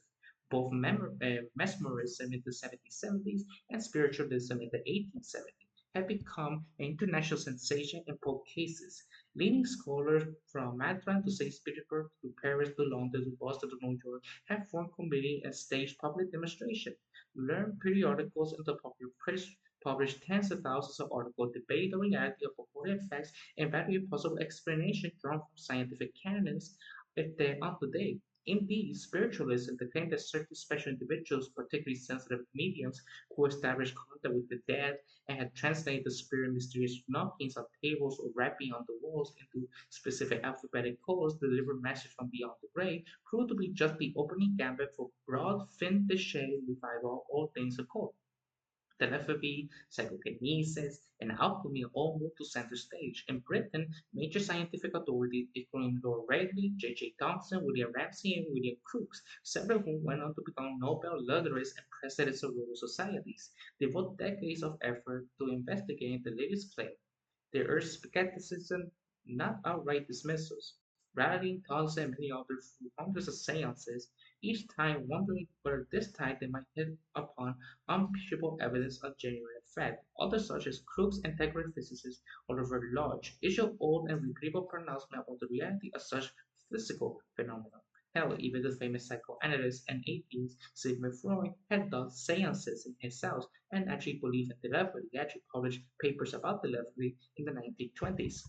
Both mesmerism in the 1770s and spiritualism in the 1870s have become an international sensation in both cases. Leading scholars from Madras to St. Petersburg to Paris to London to Boston to New York have formed committees and staged public demonstrations, learned periodicals and the popular press, published tens of thousands of articles debating the reality of purported facts and evaluating possible explanations drawn from scientific canons if they are today. Indeed, spiritualism, the claim that certain special individuals, particularly sensitive mediums, who establish contact with the dead and had translated the spirit mysterious knockings on tables or rapping on the walls into specific alphabetic codes to deliver messages from beyond the grave, proved to be just the opening gambit for broad, fin de shade revival of all things occult. Telepathy, psychokinesis, and alchemy all moved to center stage. In Britain, major scientific authorities, including Lord Rayleigh, J. Thomson, William Ramsay, and William Crookes, several of whom went on to become Nobel laureates and presidents of Royal Societies, devote decades of effort to investigating the latest claim. They urged skepticism, not outright dismissals. Rallying Thomson and many others through hundreds of seances, each time wondering whether this time they might hit upon unimpeachable evidence of genuine effect. Others, such as Crookes and integrity physicist Oliver Lodge, issued old and repeatable pronouncements about the reality of such physical phenomena. Hell, even the famous psychoanalyst and atheist Sigmund Freud had done seances in his cells and actually believed in telepathy. He actually published papers about telepathy in the 1920s.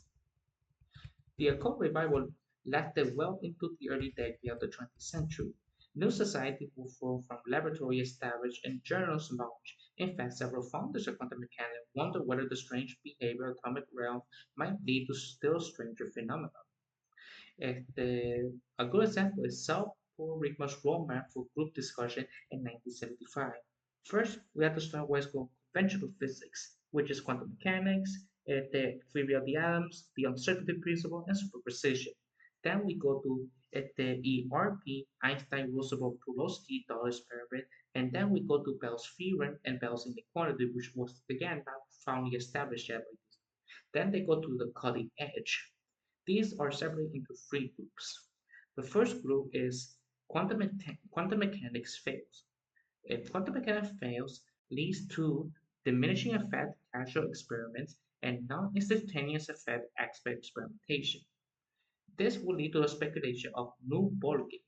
The occult revival lasted well into the early decades of the 20th century. New societies were formed from laboratories established and journals launched. In fact, several founders of quantum mechanics wondered whether the strange behavior of atomic realm might lead to still stranger phenomena. A good example is South Rigma's roadmap for group discussion in 1975. First, we have to start what is called conventional physics, which is quantum mechanics, the theory of the atoms, the uncertainty principle, and superposition. Then we go to the ERP, Einstein-Roosevelt-Pulaski Dollar experiment, and then we go to Bell's theorem and Bell's inequality, which was again not finally established yet. Then they go to the cutting edge. These are separated into three groups. The first group is quantum mechanics fails. If quantum mechanics fails, leads to diminishing effect casual experiments and non-instantaneous effect expert experimentation. This will lead to a speculation of new ballgame.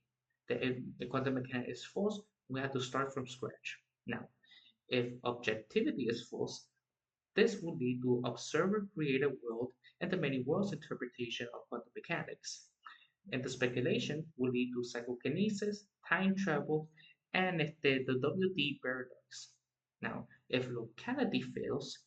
That if the quantum mechanics is false, we have to start from scratch. Now, if objectivity is false, this will lead to observer-created world and the many worlds interpretation of quantum mechanics. And the speculation will lead to psychokinesis, time travel, and the WD paradox. Now, if locality fails,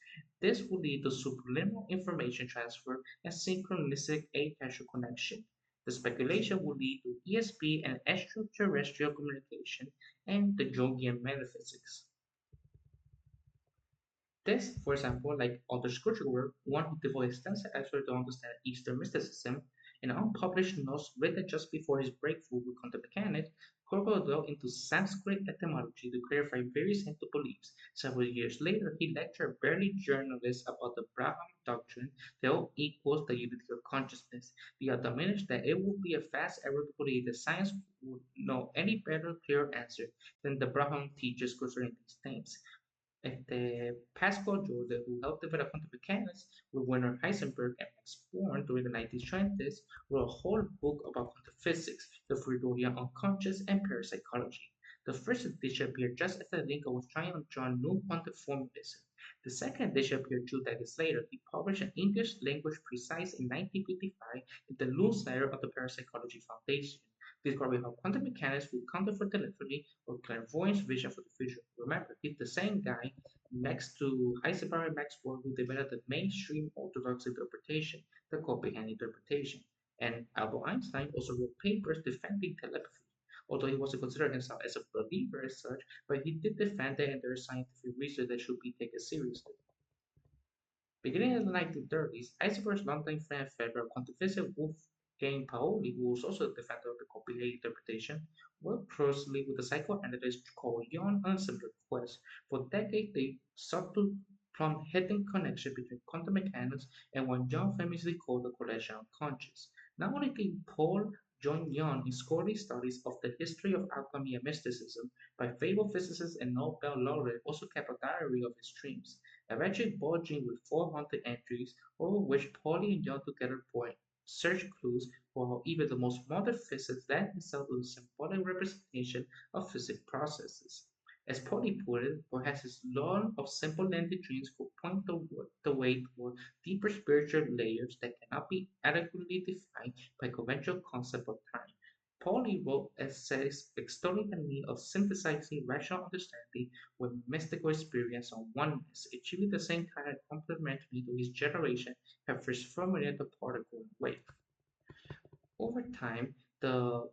this will lead to subliminal information transfer and synchronistic acausal connection. The speculation will lead to ESP and extraterrestrial communication and the Jungian metaphysics. This, for example, like other scripture work, one who devoted extensive effort to understand Eastern mysticism, in unpublished notes written just before his breakthrough with quantum mechanics, Corbo delved into Sanskrit etymology to clarify various Hindu beliefs. Several years later, he lectured Berlin journalists about the Brahman doctrine that all equals the unity of consciousness. The admonished that it would be a vast error to believe that science would know any better, clearer answer than the Brahman teaches concerning these things. Pascal Jordan, who helped develop quantum mechanics with Werner Heisenberg and Max Born during the 1920s, wrote a whole book about quantum physics, the Freudian unconscious, and parapsychology. The first edition appeared just as Lincoln was trying to draw new quantum formalism. The second edition appeared 2 decades later. He published an English language precise in 1955 in the newsletter of the Parapsychology Foundation, describing how quantum mechanics will counter for telephony or clairvoyance vision for the future. Remember, he's the same guy next to Heisenberg and Maxwell who developed the mainstream orthodox interpretation, the Copenhagen interpretation. And Albert Einstein also wrote papers defending telepathy, although he wasn't considered himself as a believer as such, but he did defend it and there is scientific research that should be taken seriously. Beginning in the 1930s, Heisenberg's longtime friend and fellow quantum physicist Wolfgang Pauli, who was also a defender of the Copenhagen interpretation, worked closely with the psychoanalyst Carl Jung on a similar quest. For decades, they sought to plumb hidden connection between quantum mechanics and what Jung famously called the collection of conscious. Not only did Paul join Jung in scholarly studies of the history of alchemy and mysticism, but fabled physicist and Nobel laureate also kept a diary of his dreams, eventually bulging with 400 entries, over which Pauli and Young together point search clues for how even the most modern physics lend itself to the symbolic representation of physical processes. As Pauli put it, perhaps his law of simple-ended dreams could point the way toward deeper spiritual layers that cannot be adequately defined by conventional concept of time. Pauli wrote essays extolling the need of synthesizing rational understanding with mystical experience on oneness, achieving the same kind of complementary to his generation had first formulated the particle wave. Over time, the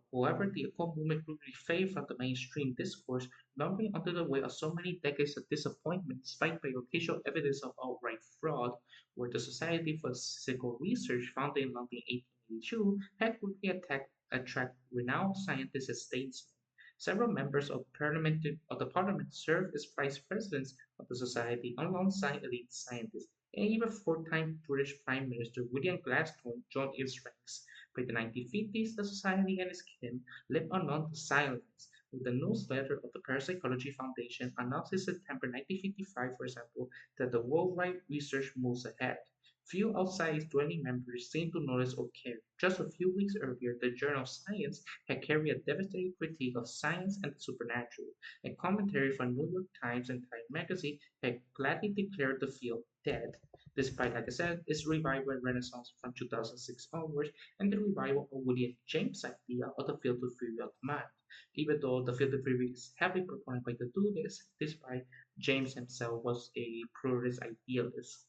occult movement quickly faded from the mainstream discourse, lumbering under the weight of so many decades of disappointment, despite by occasional evidence of outright fraud, where the Society for Physical Research, founded in London in 1882, had quickly attracted renowned scientists and statesmen. Several members of the parliament served as vice presidents of the society alongside elite scientists, and even four-time British Prime Minister William Gladstone joined its ranks. By the 1950s, the society and its kin lived unknown to silence, with the newsletter of the Parapsychology Foundation announced in September 1955, for example, that the worldwide research moves ahead. Few outside its dwelling members seemed to notice or care. Just a few weeks earlier, the journal Science had carried a devastating critique of science and the supernatural, and commentary from New York Times and Time magazine had gladly declared the field dead, despite, like I said, its revival and renaissance from 2006 onwards and the revival of William James' idea of the field theory of mind, even though the field theory is heavily proponed by the dualists, despite James himself was a pluralist idealist.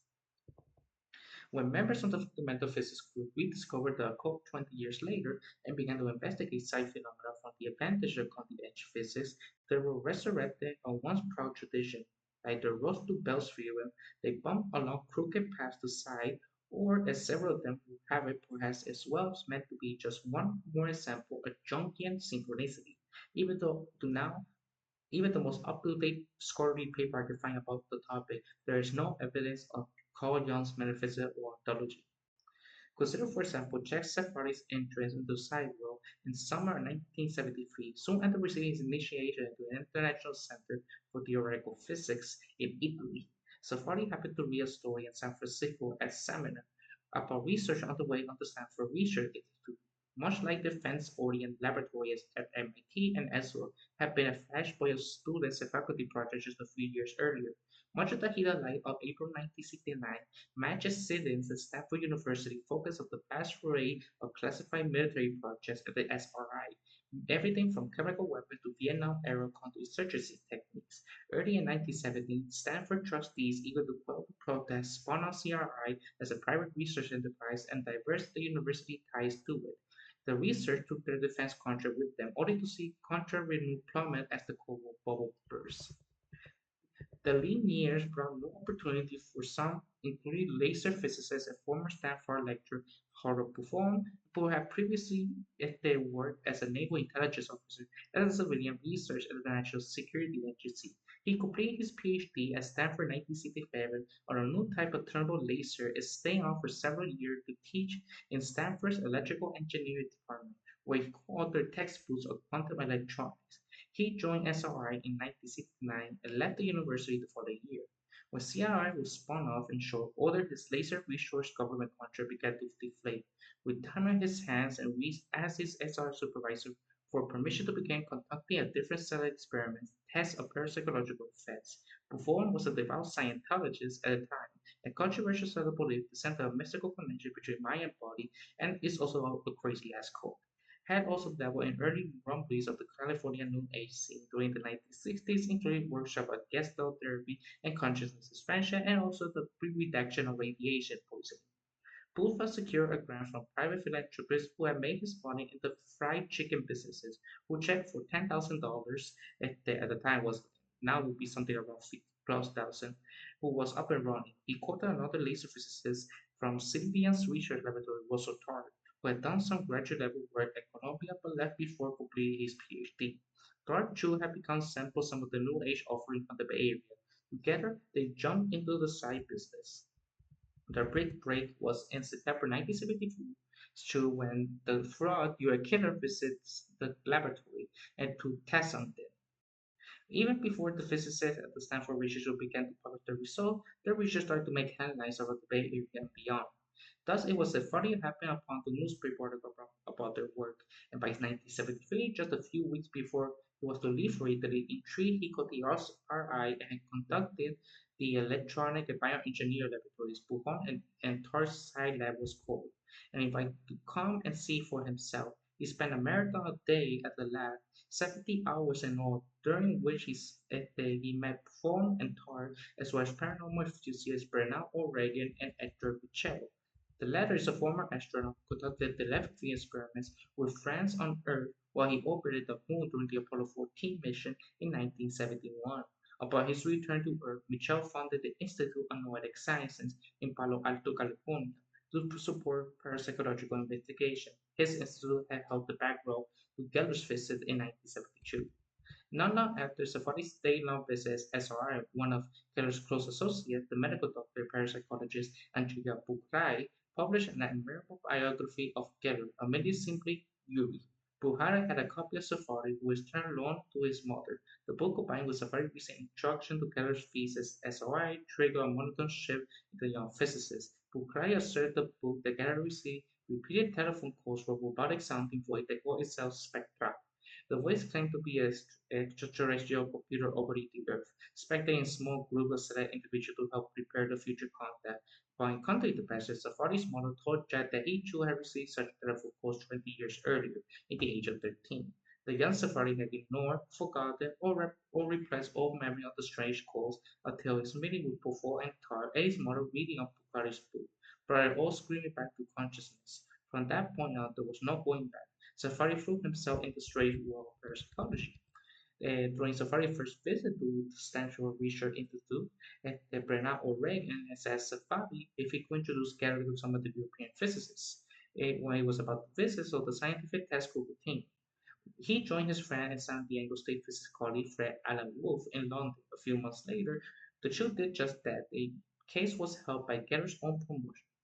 When members of the fundamental physics group rediscovered the occult 20 years later and began to investigate psi phenomena from the advantage of cutting-edge physics, they were resurrected a once proud tradition. Like the Rose to Bell's theorem, they bump along crooked paths to psi, or as several of them will have it, perhaps as well as meant to be just one more example of Jungian synchronicity. Even though to now even the most up-to-date scholarly paper I could find about the topic, there is no evidence of Carl Jung's metaphysics or ontology. Consider, for example, Jack Safari's entrance into Sidewell in summer 1973, soon after receiving his initiation into the International Center for Theoretical Physics in Italy. Safari happened to read a story in San Francisco at seminar about research underway on the Stanford Research Institute. Much like the fence-oriented laboratories at MIT and ESWL had been a flashpoint of students and faculty projects just a few years earlier. Much of the hidden light of April 1969 matches sit-ins at Stanford University focused on the vast array of classified military projects at the SRI, everything from chemical weapons to Vietnam-era counterinsurgency techniques. Early in 1970, Stanford trustees eager to quell the protests spun on CRI as a private research enterprise and diverse the university ties to it. The research took their defense contract with them, only to see contract renewed plummet as the Cold War bubble burst. The lean years brought new opportunities for some, including laser physicist and former Stanford lecturer Harold Buffon, who had previously worked as a naval intelligence officer and as a civilian research at the National Security Agency. He completed his PhD at Stanford in 1967 on a new type of thermal laser and stayed on for several years to teach in Stanford's electrical engineering department, where he co-authored textbooks on quantum electronics. He joined SRI in 1969 and left the university the following year. When CRI was spun off in short order, his laser resource government contract began to deflate. With time on his hands and Reese asked his SR supervisor for permission to begin conducting a different set of experiments, tests of parapsychological effects. Buffon was a devout Scientologist at the time, and controversial sort of belief the center of mystical connection between mind and body, and is also a crazy ass cult. Had also dabbled in early rumblings of the California New Age scene during the 1960s, including workshops on Gestalt therapy and consciousness expansion, and also the pre-reduction of radiation poisoning. Booth has secured a grant from private philanthropists who have made his money in the fried chicken businesses, who checked for $10,000 at the time was now would be something around 50 plus thousand, who was up and running. He quoted another laser physicist from Sylvian's research laboratory, Russell Tarr, who had done some graduate level work at Columbia but left before completing his PhD. Tarr too had begun sample some of the New Age offering from the Bay Area. Together, they jumped into the side business. The big break was in September 1972 when the fraud Your Killer visits the laboratory and to test on them. Even before the physicists at the Stanford Research Group began to publish the result, the research started to make headlines over the Bay Area and beyond. Thus, it was a funny happened upon the newspaper article about their work, and by 1973, just a few weeks before he was to leave for Italy, intrigued he got the RI and conducted the electronic and bioengineer laboratories. Buffon and Tar's side lab was called, and invited to come and see for himself. He spent a marathon a day at the lab, 70 hours in all, during which he met Buffon and Tar, as well as paranormal enthusiasts Bernard O'Regan and Hector Michel. The latter is a former astronaut who conducted telepathy experiments with friends on Earth while he orbited the Moon during the Apollo 14 mission in 1971. Upon his return to Earth, Michel founded the Institute of Noetic Sciences in Palo Alto, California, to support parapsychological investigation. His institute had held the back row to Geller's visit in 1972. Not long after Safari's day-long visit as SRI, one of Keller's close associates, the medical doctor parapsychologist Andrea Bucray, published an admirable biography of Keller, omitting simply Yuri. Buhari had a copy of Safari, who was turned loan to his mother. The book combined with Safari's recent introduction to Keller's thesis, SRI triggered a monotone shift in the young physicist. Bucray asserted the book that Keller received repeated telephone calls for robotic sounding voice that called itself spectra. The voice claimed to be an extraterrestrial computer orbiting the Earth, expecting a small group of select individuals to help prepare the future contact. While in contact with the passage, Safari's model told Jack that he too had received such telephone calls 20 years earlier, at the age of 13. The young Safari had ignored, forgotten, or repressed all memory of the strange calls until his meeting with Buffon and Tar and his mother reading of Bukhari's book, brought it all screaming back to consciousness. From that point on, there was no going back. Safari threw himself into strange world of parapsychology. During Safari's first visit to the Stanford Research Institute, Bernard O'Regan asked Safari if he could introduce Gary to some of the European physicists. When he was about to visit, so the scientific test group routine. He joined his friend and San Diego State physics colleague Fred Alan Wolf in London. A few months later, the two did just that. A case was held by Keller's own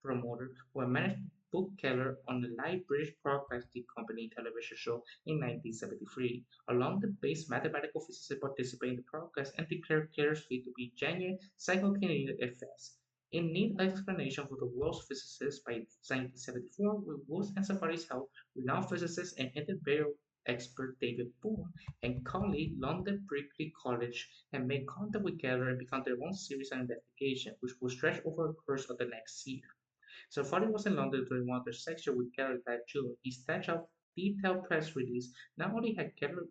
promoter, who had managed to book Keller on the live British Broadcasting Company television show in 1973. A London-based mathematical physicist participated in the broadcast and declared Keller's feat to be genuine psychokinetic effects. In need of explanation for the world's physicists by 1974, with Wolf's and Safari's help, renowned physicist and Hindenburg expert David Boone and colleague London Berkeley College had made contact with Geller and began their own series of investigation, which would stretch over the course of the next year. So Foddy was in London during one of their sections with Geller that June. He sketched out detailed press release. Not only had Geller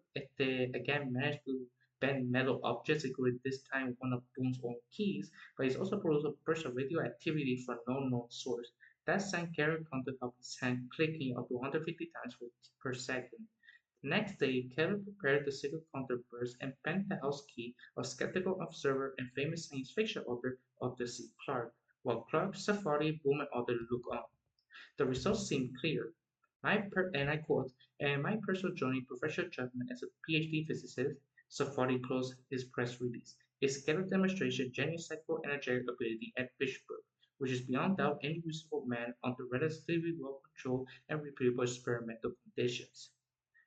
again managed to bend metal objects, including this time one of Boone's own keys, but he's also produced a burst of radioactivity from no known source. That sent Geller come to help his hand clicking up to 150 times per second. Next day, Keller prepared the secret counterburst and penned the house key of skeptical observer and famous science fiction author Arthur C. Clarke, while Clarke, Safari, Boom, and others looked on. The results seemed clear. And I quote, "And my personal journey, professional judgment as a PhD physicist," Safari closed his press release, "is Keller's demonstration genuine psycho-energetic ability at Fishburne, which is beyond doubt any reasonable man under relatively well-controlled and repeatable experimental conditions."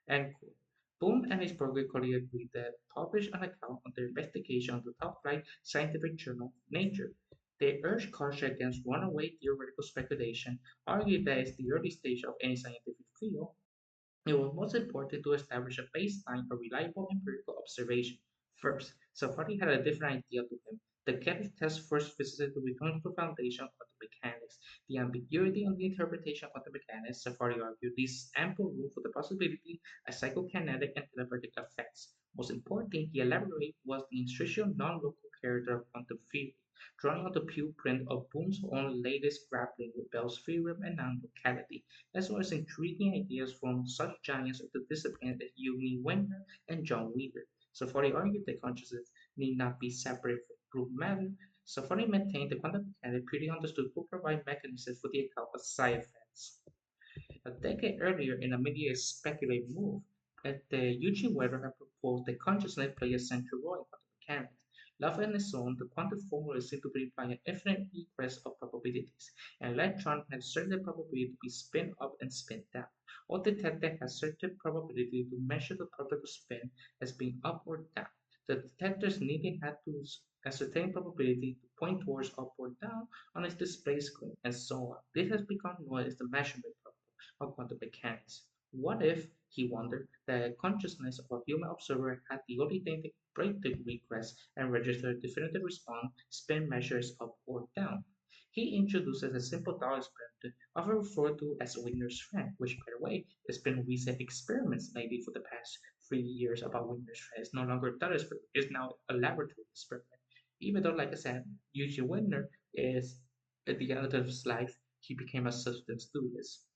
End quote. Boom and his project colleague agreed that published an account of their investigation on the top-flight scientific journal Nature. They urged caution against runaway theoretical speculation, argued that it's the early stage of any scientific field, it was most important to establish a baseline of reliable empirical observation. First, Safari had a different idea to him. The chemical test first physicist to return to the foundation of quantum mechanics. The ambiguity on the interpretation of quantum mechanics, Safari argued, leaves ample room for the possibility of psychokinetic and telepathic effects. Most importantly, he elaborated was the intrinsic non-local character of quantum theory, drawing on the blueprint of Boole's own latest grappling with Bell's theorem and non-locality as well as intriguing ideas from such giants of the discipline as Eugene Wigner and John Wheeler. Safari argued that consciousness need not be separate from proved matter. Safari maintained that quantum mechanics pretty understood could provide mechanisms for the account of psi effects. A decade earlier, in a media speculative move, Eugene Weber had proposed that consciousness play a central role in quantum mechanics. Left on its own, the quantum formula seemed to be implying an infinite egress of probabilities. An electron has certain probability to be spin up and spin down. All detector has certain probability to measure the particle spin as being up or down. The detectors needed had to ascertain probability to point towards up or down on its display screen, and so on. This has become known as the measurement problem of quantum mechanics. What if, he wondered, the consciousness of a human observer had the ability to break the request and register a definitive response, spin measures up or down? He introduces a simple thought experiment, often referred to as Wigner's friend, which, by the way, has been recent experiments maybe for the past 3 years about Wigner's friend. It's no longer a thought experiment, it's now a laboratory experiment. Even though, like I said, Eugene Wigner is at the end of his life, he became a substance dualist.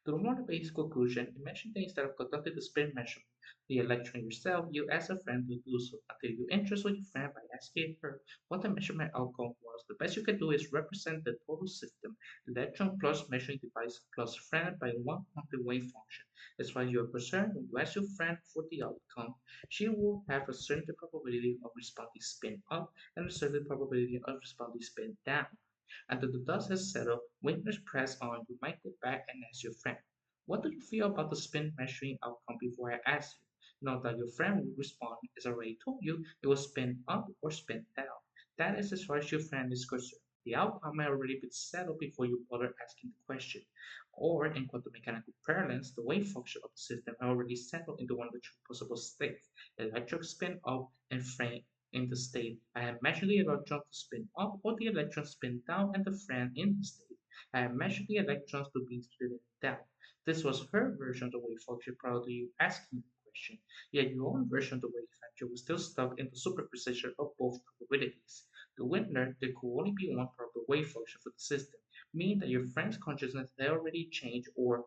To more basic conclusion, imagine that instead of conducting the spin measurement, the electron yourself, you ask a friend to do so until you interest with your friend by asking her what the measurement outcome was. The best you can do is represent the total system, electron plus measuring device plus friend by one quantum wave function. As far as you are concerned, when you ask your friend for the outcome, she will have a certain probability of responding spin up and a certain probability of responding spin down. After the dust has settled, winters press on, you might go back and ask your friend, "What do you feel about the spin measuring outcome before I ask you?" Know that your friend will respond, as I already told you, it will spin up or spin down. That is as far as your friend is concerned. The outcome may already be settled before you bother asking the question. Or, in quantum mechanical parlance, the wave function of the system are already settled into one of the two possible states, electric spin up and frame in the state. I have measured the electron to spin up or the electron spin down and the friend in the state. I have measured the electrons to be spinning down. This was her version of the wave function prior to you asking the question. Yet your own version of the wave function was still stuck in the superposition of both probabilities. The winner, there could only be one proper wave function for the system, meaning that your friend's consciousness had already changed or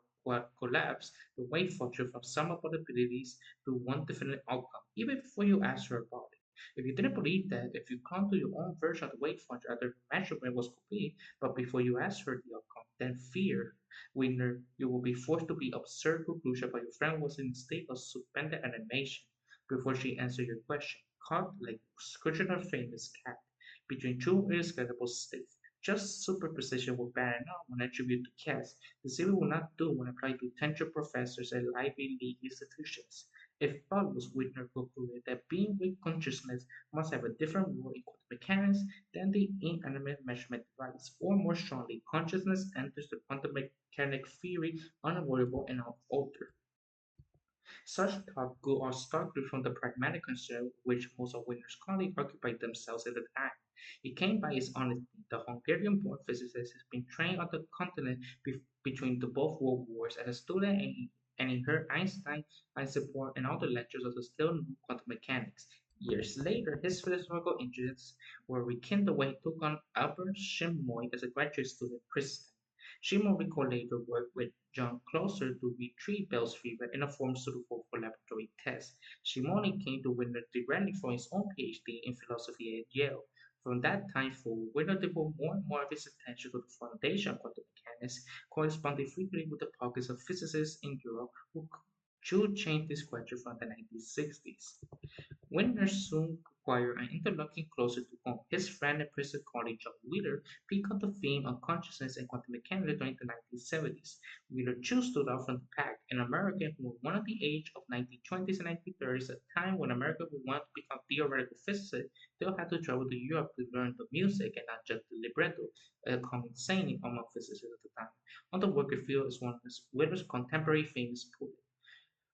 collapsed the wave function from some probabilities to one definite outcome, even before you asked her about it. If you didn't believe that, if you come to your own version of the wave function after the measurement was complete, but before you asked her the outcome, then fear, winner, you will be forced to the absurd conclusion that your friend was in a state of suspended animation before she answered your question, caught like Scrivener's famous cat between two inescapable states. Just superposition will bad enough when attributed to cats. The same will not do when applied to tenured professors at Ivy League institutions. It follows, Whitner concluded, that being with consciousness must have a different role in quantum mechanics than the inanimate measurement device, or more strongly, consciousness enters the quantum mechanic theory unavoidable and unaltered. Such thought grew out starkly from the pragmatic concern with which most of Wigner's colleagues occupied themselves at the time. It came by his honesty. The Hungarian-born physicist has been trained on the continent between the both world wars as a student and he heard Einstein and other lectures of the still new quantum mechanics. Years later, his philosophical interests were rekindled when he took on Albert Schimoy as a graduate student at Princeton. Shimon later worked with John Closer to retrieve Bell's fever in a form suitable for laboratory tests. Shimon came to Winner directly for his own PhD in philosophy at Yale. From that time forward, Winner devoted more and more of his attention to the foundation of quantum mechanics, corresponding frequently with the pockets of physicists in Europe who should change this question from the 1960s. Wintner soon acquired an interlocking closer to home. His friend and present colleague John Wheeler picked up the theme of consciousness and quantum mechanics during the 1970s. Wheeler too stood out from the pack, an American who won at the age of 1920s and 1930s, a time when America who wanted to become theoretical physicists still had to travel to Europe to learn the music and not just the libretto, a common saying among physicists at the time. On the worker field is one of Wheeler's contemporary famous poets.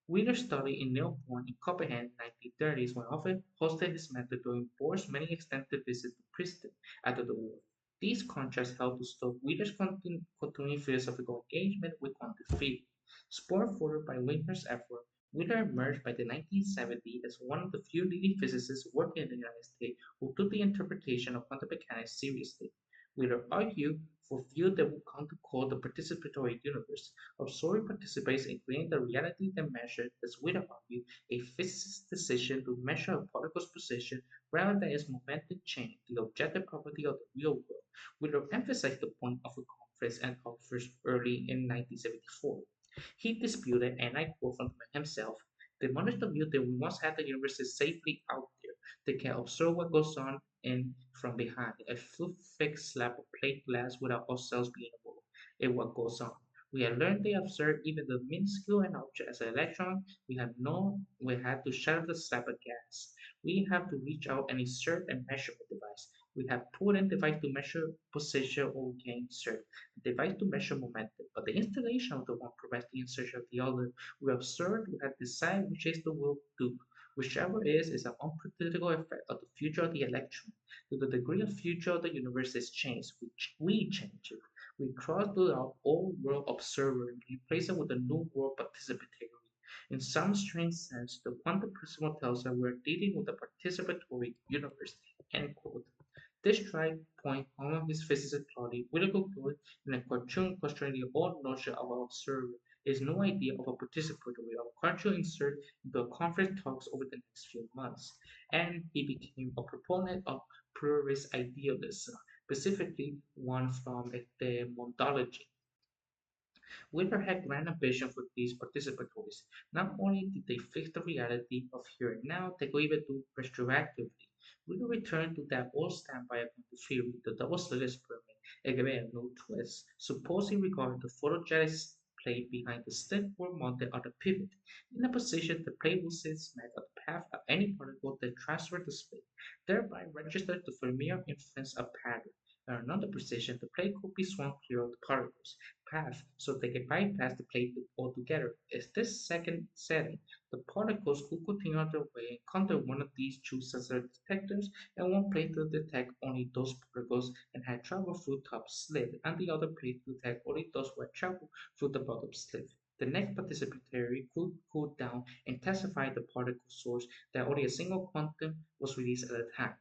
Wheeler studied in Newborn in Copenhagen in the 1930s when Offutt hosted his mentor during Bohr's many extended visits to Princeton after the war. These contrasts helped to stoke Wheeler's continuing philosophical engagement with quantum theory. Spurred forward by Wheeler's effort, Wheeler emerged by the 1970s as one of the few leading physicists working in the United States who took the interpretation of quantum mechanics seriously. Wheeler argued for a field that would come to call the participatory universe. Observing participates in creating the reality they measure, as Wheeler argued, a physicist's decision to measure a particle's position rather than its momentum change, the objective property of the real world. Wheeler emphasized the point of a conference and offers early in 1974. He disputed, and I quote from himself, the monistic view that we once had the universe is safely out there. They can observe what goes on in from behind, a thick slab of plate glass without ourselves being involved in what goes on. We have learned they observe even the minuscule an object as an electron. We have known we had to shatter the slab of gas. We have to reach out and insert a measurement device. We have put in device to measure position or we can insert a device to measure momentum. But the installation of the one provides the insertion of the other. We observe, we have decided which is the will do. Whichever is an unpredictable effect of the future of the electron. To the degree of future of the universe is changed, which we change it. We cross the old world observer and replace it with a new world participatory. In some strange sense, the quantum principle tells us we're dealing with a participatory universe. End quote. This tried point home of his physicist Claude Willigood in a cartoon questioning the old notion of an observer. Is no idea of a participatory of cartoon insert into a conference talks over the next few months, and he became a proponent of pluralist idealism, specifically one from the Mondology. Weaver had grand ambition for these participatories. Not only did they fix the reality of here and now, they could even do retroactively. Weaver returned to that old standby according to theory, the double-slit experiment, and gave it a new twist. Suppose he regarded the photogenic plate behind the slit were mounted on a pivot. In a position, the plate will sit smack at the path of any particle that transferred the split, thereby register the familiar inference of pattern. At another position, the plate could be swung clear of the particles path so they can bypass the plate altogether. In this second setting, the particles could continue on their way and encounter one of these two sensor detectors, and one plate to detect only those particles and had traveled through top slit, and the other plate to detect only those who had traveled through the bottom slit. The next participatory could cool down and testify the particle source that only a single quantum was released at a time.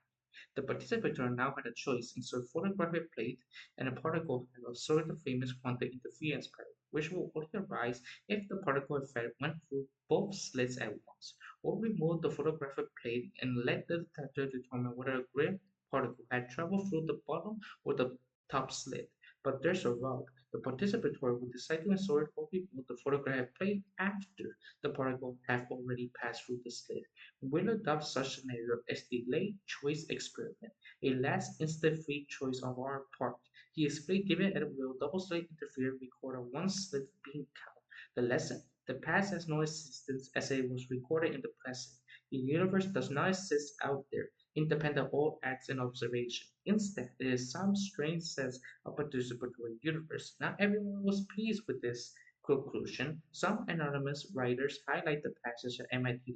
The participator now had a choice: insert photographic plate, and a particle had observed the famous quantum interference pattern, which will only arise if the particle effect went through both slits at once, or remove the photographic plate and let the detector determine whether a gray particle had traveled through the bottom or the top slit. But there's a rub. The participatory will decide to insert or remove the photographic plate after the particle have already passed through the slit. Will adopt such scenario as the late choice experiment, a last instant free choice on our part. He explained given at will double slit interfere record a one slit being count. The lesson: the past has no existence as it was recorded in the present. The universe does not exist out there, independent of all acts and observation. Instead, it is some strange sense of participatory universe. Not everyone was pleased with this conclusion. Some anonymous writers highlight the passage of MIT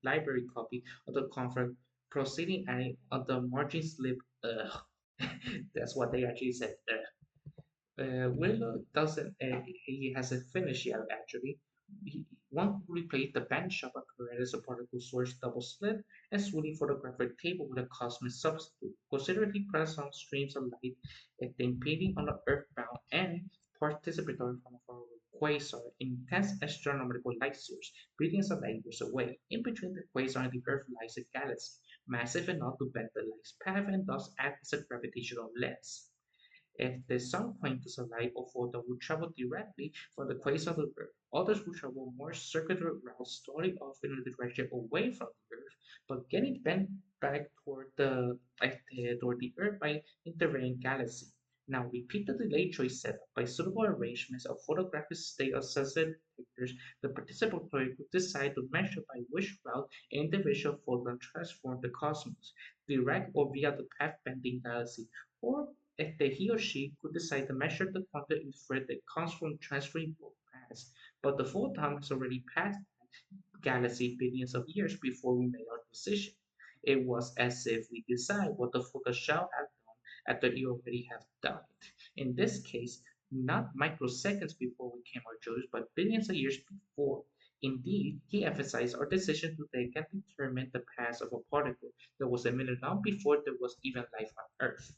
library copy of the conference proceeding adding on the margin slip. Ugh. That's what they actually said. Willow doesn't, he hasn't finished yet actually. One could replace the band shop apparatus of particle source double slit and smoothing photographic table with a cosmic substitute. Consider the present streams of light and impeding on the earthbound and participatory form of our quasar, intense astronomical light source, billions of light years away. In between the quasar and the Earth lies a galaxy, massive enough to bend the light's path and thus act as a gravitational lens. If the some quantities of light or photon would travel directly from the quasar to Earth, others would travel more circular routes, starting off in a direction away from the Earth, but getting bent back toward the Earth by intervening galaxy. Now repeat the delay choice setup by suitable arrangements of photographic state of sunset detectors. The participatory could decide to measure by which route an individual photon transformed the cosmos, direct or via the path-bending galaxy, or if he or she could decide to measure the quantum infrared that comes from transferring both paths. But the photon has already passed galaxy billions of years before we made our decision. It was as if we decide what the photon shall have done after it already have done it. In this case, not microseconds before we came our choice, but billions of years before. Indeed, he emphasized our decision to take and determine the path of a particle that was emitted long before there was even life on Earth.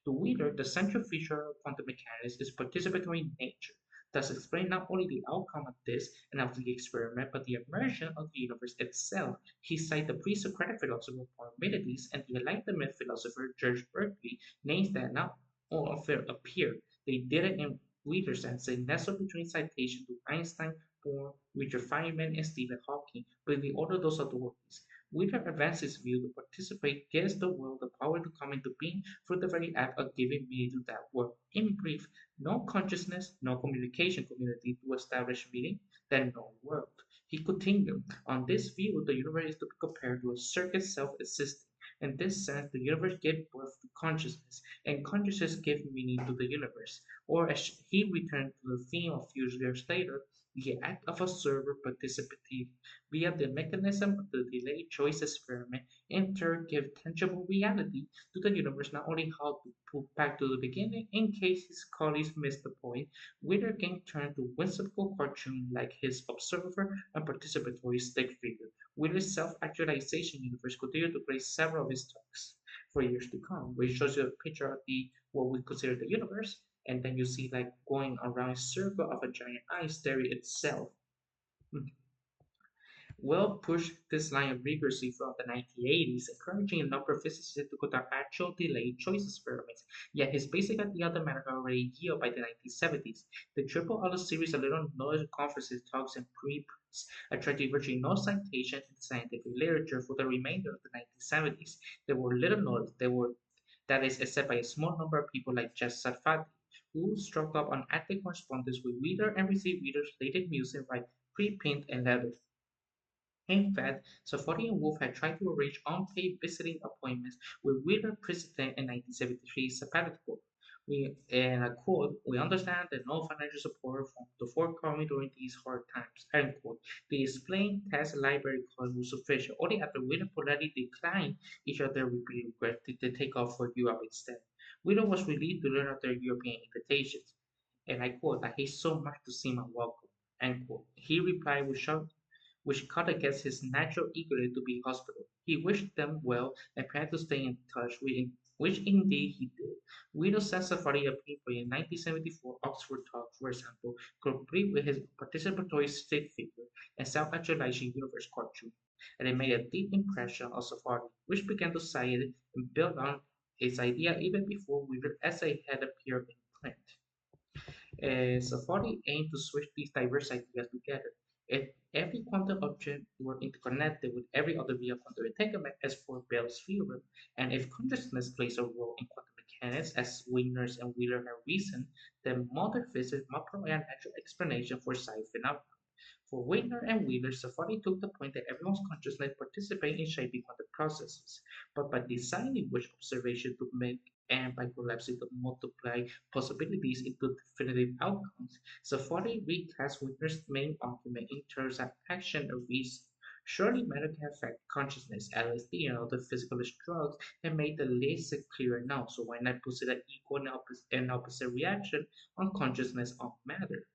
To Wheeler, the central feature of quantum mechanics is participatory nature, thus explain not only the outcome of this and of the experiment, but the emergence of the universe itself. He cited the pre-Socratic philosopher Parmenides and the Enlightenment philosopher George Berkeley, names that not all appear. They did it in Wheeler's sense, a nestled between citation to Einstein, Bohr, Richard Feynman, and Stephen Hawking, but in the order of those authorities. Wheeler advanced his view to participate gives the world the power to come into being through the very act of giving meaning to that word. In brief, no consciousness, no communication community to establish meaning, then no world. He continued, on this view, the universe is to be compared to a circuit self-existing. In this sense, the universe gave birth to consciousness, and consciousness gave meaning to the universe. Or as he returned to the theme a few years later, the act of a server participative via the mechanism of the delayed choice experiment in turn give tangible reality to the universe, not only how to put back to the beginning in case his colleagues missed the point, Wheeler can turn to whimsical cartoon like his observer and participatory stick figure. Wheeler's self-actualization universe continued to grace several of his talks for years to come, which shows you a picture of the what we consider the universe, and then you see like going around a circle of a giant eye stereo itself. Will pushed this line rigorously throughout the 1980s, encouraging a number of physicists to conduct actual delayed choice experiments. Yet his basic idea of the matter had already yielded by the 1970s. The triple auto series of little knowledge conferences, talks, and preprints attracted virtually no citation in scientific literature for the remainder of the 1970s. There were little knowledge, that is, except by a small number of people like Jeff Sarfati, who struck up an active correspondence with reader and received readers' latest music by preprint and letters. In fact, Safari and Wolf had tried to arrange unpaid visiting appointments with Wheeler President in 1973 sabbatical. And I quote, we understand that no financial support from the forthcoming during these hard times, end quote. The explained test library cost was sufficient. Only after Wheeler politely declined each of their repeated requests did they take off for Europe instead. Wheeler was relieved to learn of their European invitations. And I quote, I hate so much to seem unwelcome, end quote. He replied with shock, which cut against his natural eagerness to be hospitable. He wished them well and planned to stay in touch, which indeed he did. Guido Safari appeared for a 1974 Oxford talk, for example, complete with his participatory stick figure and self-actualizing universe cartoon, and it made a deep impression on Safari, which began to cite it and build on his idea even before Wheeler's essay had appeared in print. Safari aimed to switch these diverse ideas together. If every quantum object were interconnected with every other via quantum entanglement as for Bell's theorem, and if consciousness plays a role in quantum mechanics as Wigner's and Wheeler have reasoned, then modern physics must provide a natural explanation for psi phenomena. For Wigner and Wheeler, Safari took the point that everyone's consciousness participates in shaping quantum processes, but by designing which observation to make and by collapsing the multiply possibilities into definitive outcomes, Safari recast Wigner's main argument in terms of action and reason. Surely matter can affect consciousness, LSD and other physical drugs have made the least clearer now, so why not posit an equal and opposite reaction on consciousness on matter?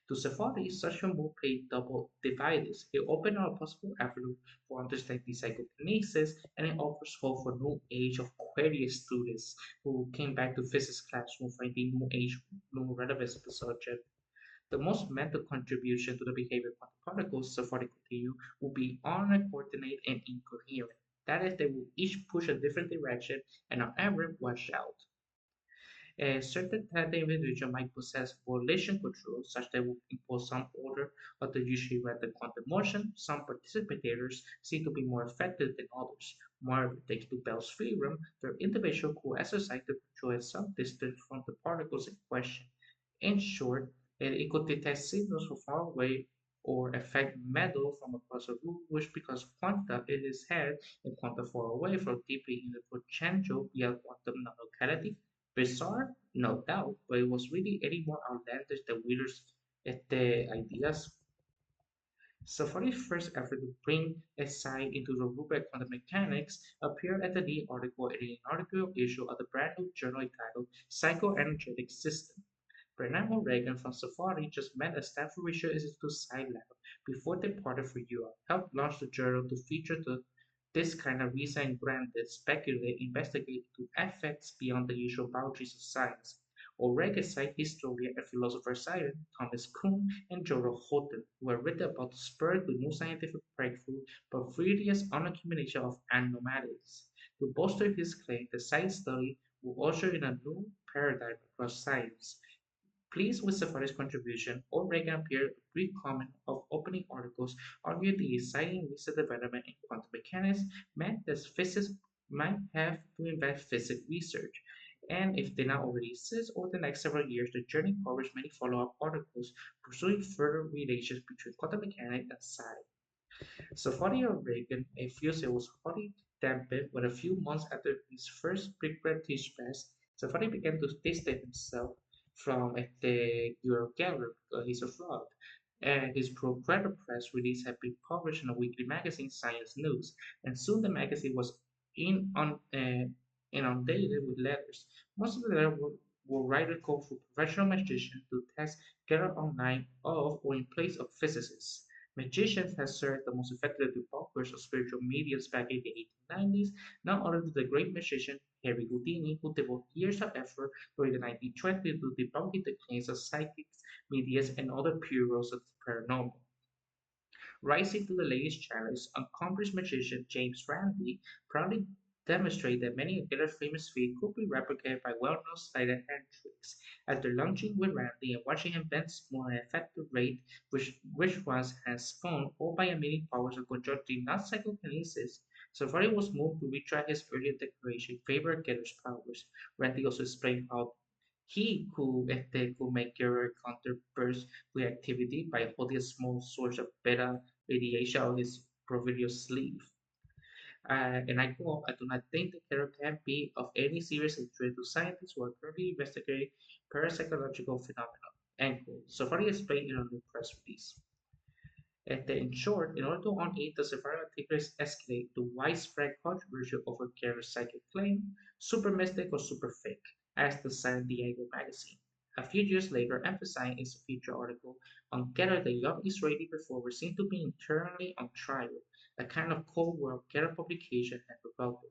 To Safari, such a move played double dividends. It opened up a possible avenue for understanding psychokinesis, and it offers hope for new age of Aquarius students who came back to physics classroom finding new age, new relevance to the subject. The most mental contribution to the behavior of the particles, Safari continue, will be uncoordinated and incoherent. That is, they will each push a different direction and on average wash out. A certain type of individual might possess volition control, such that will impose some order of the usually rather quantum motion. Some participators seem to be more effective than others. Moreover, thanks to Bell's theorem, the individual could exercise the control at some distance from the particles in question. In short, it could detect signals from far away or affect metal from across the room, which because quanta in its head and quanta far away from deeply in the potential via quantum non-locality. Bizarre, no doubt, but it was really any more outlandish than Wheeler's ideas. Safari's first effort to bring a side into the rubric on the mechanics appeared at the lead article in an inaugural issue of the brand new journal entitled Psychoenergetic System. Ronald Reagan from Safari just met a Stanford Research Institute side lab before they departed for Europe, helped launch the journal to feature this kind of recent granted, speculative, investigate into effects beyond the usual boundaries of science. O'Regan cite historian and philosopher science Thomas Kuhn and Jordan Houghton, who have written about the spur to new scientific breakthrough but various accumulation of anomalies. To bolster his claim, the science study will usher in a new paradigm across science. Pleased with Safari's contribution, O'Regan appeared a brief comment of opening articles argued the exciting recent development in quantum mechanics meant that physicists might have to invent physics research. And if they not already exist, over the next several years, the journey published many follow-up articles pursuing further relations between quantum mechanics and science. Safari Reagan, a fusil was hotly dampened when a few months after his first big pass, Safari began to distance himself from the Gallery because he's a fraud. And his pro-credit press release had been published in a weekly magazine, Science News, and soon the magazine was in on, inundated with letters. Most of the letters were written called for professional magicians to test Geller online of or in place of physicists. Magicians have served the most effective debunkers of spiritual mediums back in the 1890s, not only the great magician Harry Houdini, who devoted years of effort during the 1920s to debunking the claims of psychics, mediums, and other bureaus of the paranormal. Rising to the latest challenge, accomplished magician James Randi proudly demonstrated that many of Geller's famous feats could be replicated by well-known sleight of hand tricks. After lunching with Randy and watching him bend small and effective rate, which was has phone, all by admitting powers of conjuncting not psychokinesis, Safari was moved to retry his earlier declaration in favor of Geller's powers. Randy also explained how he could make Geller counterburst reactivity by holding a small source of beta radiation on his proverbial sleeve. And I quote, I do not think the error can be of any serious interest to scientists who are currently investigating parapsychological phenomena. End quote. So far, he explained in a new press release. In short, in order to unaid the Sephardic articles escalate to widespread controversy over Kerr's psychic claim, super mystic or super fake, as the San Diego magazine. A few years later, emphasizing its feature article on Getter, the young Israeli performer seemed to be internally on trial, a kind of cold war Getter publication had developed.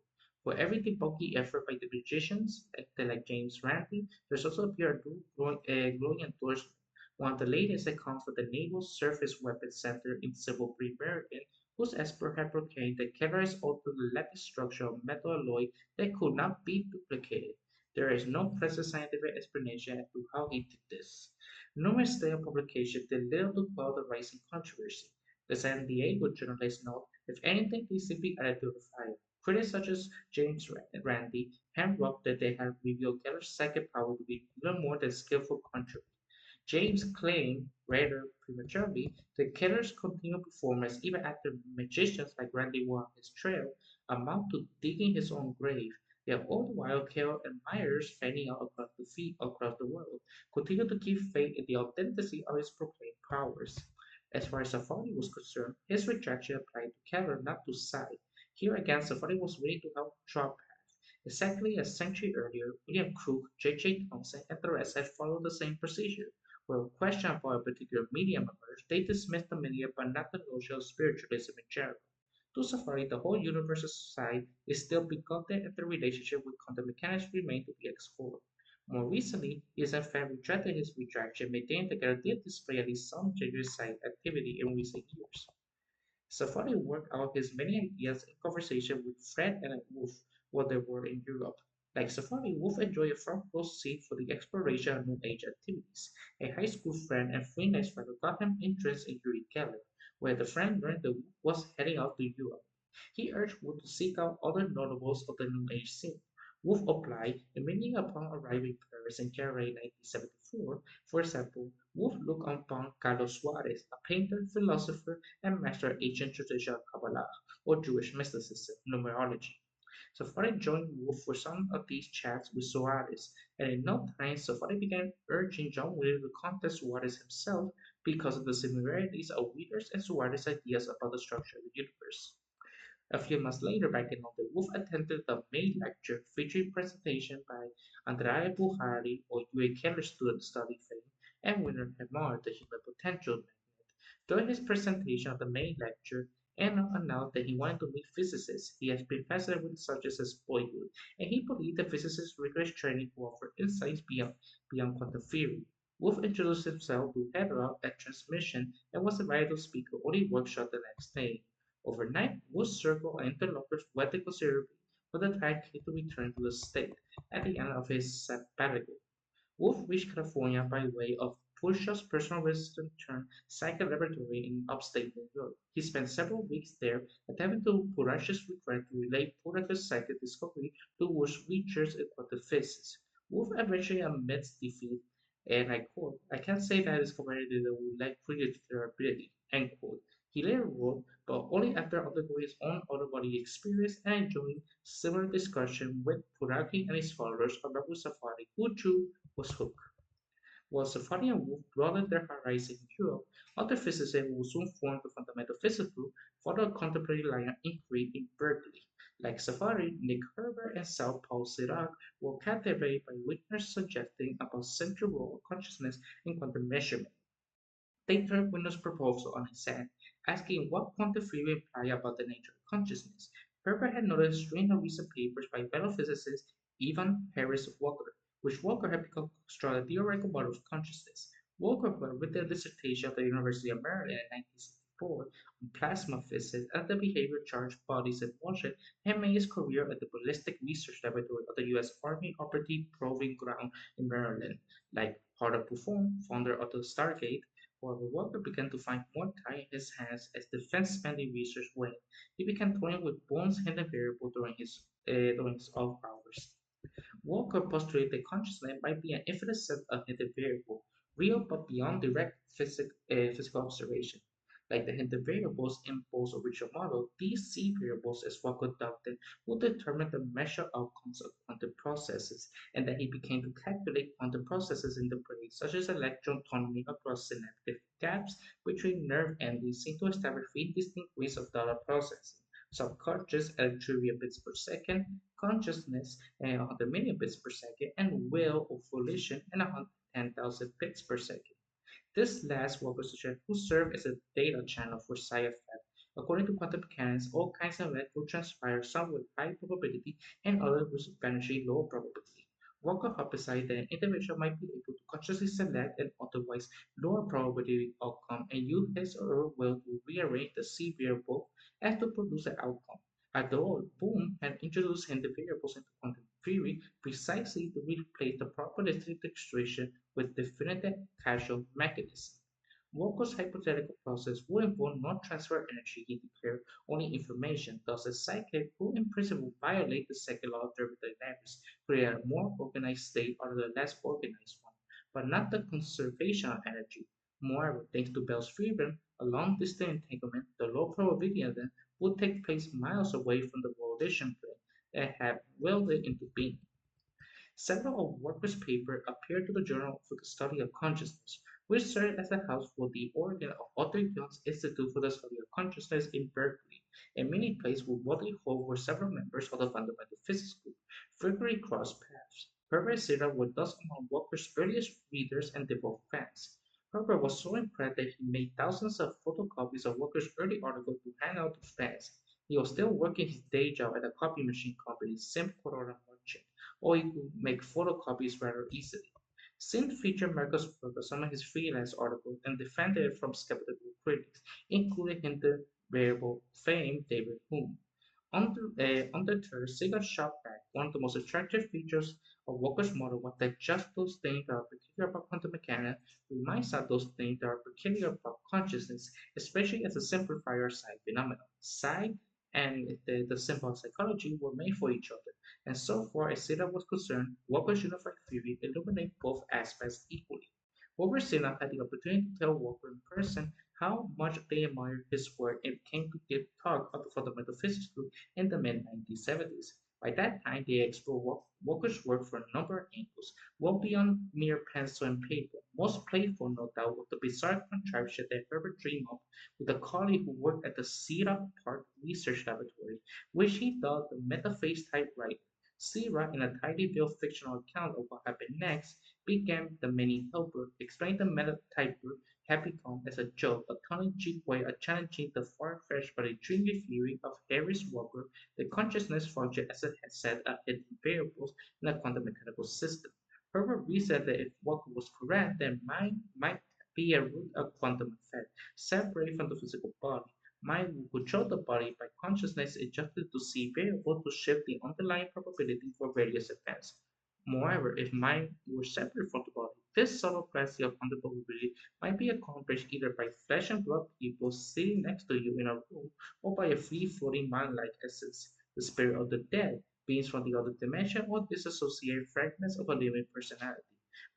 For every debunking effort by the magicians, like James Randi, there's also appeared a growing endorsement. One of the latest accounts from the Naval Surface Weapons Center in Civil American, whose expert had proclaimed that Keller altered the lattice structure of metal alloy that could not be duplicated. There is no present scientific explanation as to how he did this. Numerous study publications did little to quell the rising controversy. The San Diego journalists note, if anything, they simply added to the fire. Critics such as James Randi hand-wrote that they had revealed Keller's psychic power to be little more than skillful conjuring. James claimed, rather prematurely, that Keller's continued performance, even after magicians like Randy were on his trail, amount to digging his own grave. Yet all the while, Keller admirers fanning out across the world continued to keep faith in the authenticity of his proclaimed powers. As far as Safari was concerned, his rejection applied to Keller, not to Sai. Here again, Safari was willing to help draw path. Exactly a century earlier, William Crook, J. J. Thomson, and the rest had followed the same procedure. When a question about a particular medium emerged, they dismissed the medium but not the notion of spiritualism in general. To Safari, the whole universe of society is still begotten and the relationship with quantum mechanics remain to be explored. More recently, he has in fact retracted his retraction, maintaining that there did display at least some genuine science activity in recent years. Safari worked out his many ideas in conversation with Fred and Wolf while they were in Europe. Like Safari, Wolf enjoyed a front row seat for the exploration of New Age activities. A high school friend and freelance fellow got him interest in Yuri Keller, where the friend learned that Wolf was heading out to Europe. He urged Wolf to seek out other notables of the New Age scene. Wolf applied, immediately upon arriving in Paris in January 1974. For example, Wolf looked upon Carlos Suarez, a painter, philosopher, and master of ancient traditional Kabbalah, or Jewish mysticism, numerology. Safari joined Wolf for some of these chats with Suarez, and in no time Safari began urging John Wheeler to contact Suarez himself because of the similarities of Wheeler's and Suarez's ideas about the structure of the universe. A few months later, back in London, Wolf attended the May lecture featuring presentation by Andrea Buhari, or U.A. Keller student study fame, and winner Hemar, the human potential magnet. During his presentation of the May lecture, Anna announced that he wanted to meet physicists. He has been fascinated with subjects since boyhood, and he believed that physicists' rigorous training will offer insights beyond quantum theory. Wolf introduced himself to head up at transmission and was invited to speak at only workshop the next day. Overnight, Wolf's circle and interlocutors weakened considerably, but the time came to return to the state at the end of his sabbatical. Wolf reached California by way of Purcell's personal residence turned psychic laboratory in upstate New York. He spent several weeks there, attempting to Purcell's regret to relate Purcell's psychic discovery to Wolf's research in quantum physics. Wolf eventually admits defeat, and I quote, I can't say that I discovered that I would like previous to their ability, end quote. He later wrote, but only after undergoing his own out-of-body experience and enjoying similar discussion with Puraki and his followers about Safari, who too was hooked. While Safari and Wolf broadened their horizon in Europe, other physicists will soon form the fundamental physics group for the contemporary line of inquiry in Berkeley. Like Safari, Nick Herbert and South Paul Sirac were captivated by Wigner's suggesting about central role of consciousness in quantum measurement. They turned Wigner's proposal on its head, asking what quantum theory implied about the nature of consciousness. Herbert had noted a string of recent papers by fellow physicist Ivan Harris Walker, which Walker had constructed a theoretical model of consciousness. Walker wrote a dissertation at the University of Maryland in 1964 on plasma physics and the behavior of charged bodies in motion, and made his career at the Ballistic Research Laboratory of the U.S. Army Operative Proving Ground in Maryland. Like Harder Perform, founder of the Stargate, while Walker began to find more time in his hands as defense spending research waned, he began toying with Bones' hidden variable during his off hours. Walker postulated that consciousness might be an infinite set of hidden variables, real but beyond direct physical observation. Like the hidden variables in Bohr's original model, these C variables, as Walker doubted, would determine the measured outcomes of quantum processes, and that he began to calculate quantum processes in the brain, such as electron tunneling across synaptic gaps between nerve endings, seem to establish three distinct ways of data processing: subconscious at 3 bits per second, consciousness at 100 million bits per second, and will or volition at 110,000 bits per second. This last proposition could serve as a data channel for psi effect. According to quantum mechanics, all kinds of events will transpire, some with high probability and others with substantially low probability. Walker hypothesized that an individual might be able to consciously select an otherwise lower probability outcome and use his or her will to rearrange the C variable as to produce an outcome. Although Bohm had introduced hidden variables into quantum theory precisely to replace the probabilistic demonstration with definitive causal mechanism. Walker's hypothetical process would involve non-transfer energy, he declared, only information, thus a psychic would in principle violate the second law of thermodynamics, create a more organized state out of the less organized one, but not the conservation of energy. Moreover, thanks to Bell's theorem, a long-distance entanglement, the low probability event, would take place miles away from the volition plane that had willed it into being. Several of Walker's papers appeared to the Journal for the Study of Consciousness, which served as a house for the organ of Arthur Young's Institute for the Study of Consciousness in Berkeley, a many place where Wadley Hall were several members of the fundamental physics group frequently crossed paths. Herbert Sira was thus among Walker's earliest readers and devout fans. Herbert was so impressed that he made thousands of photocopies of Walker's early articles to hand out to fans. He was still working his day job at a copy machine company, Sim Corona Merchant, or he could make photocopies rather easily. Sim featured Marcus work on some of his freelance articles and defended it from skeptical critics, including his variable fame David Hume. On the third, Sega shot back. One of the most attractive features of Walker's model was that just those things that are peculiar about quantum mechanics reminds us those things that are peculiar about consciousness, especially as a simplifier psi phenomenon. Psi and the symbol psychology were made for each other, and so far as Sega was concerned, Walker's unified theory illuminated both aspects equally. Walker Silla had the opportunity to tell Walker in person how much they admired his work and came to give talk at the fundamental physics group in the mid-1970s. By that time, they explored Walker's work from a number of angles, well beyond mere pencil and paper. Most playful, no doubt, was the bizarre contraption that Herbert dreamed up with a colleague who worked at the Cedar Park Research Laboratory, which he thought the metaphase typewriter. Sierra, in a tightly built fictional account of what happened next, began the mini helper, explained the meta typer had become, as a joke, a tongue-in-cheek way of challenging the far-fetched but dreamy theory of Harris Walker that consciousness functions as a set of hidden variables in a quantum mechanical system. Herbert reasoned that if Walker was correct, then mind might be a root of quantum effect, separate from the physical body. Mind will control the body by consciousness adjusted to see variables to shift the underlying probability for various events. Moreover, if mind were separate from the body, this subtle quality of quantum probability might be accomplished either by flesh and blood people sitting next to you in a room or by a free-floating mind-like essence, the spirit of the dead, beings from the other dimension, or disassociated fragments of a living personality.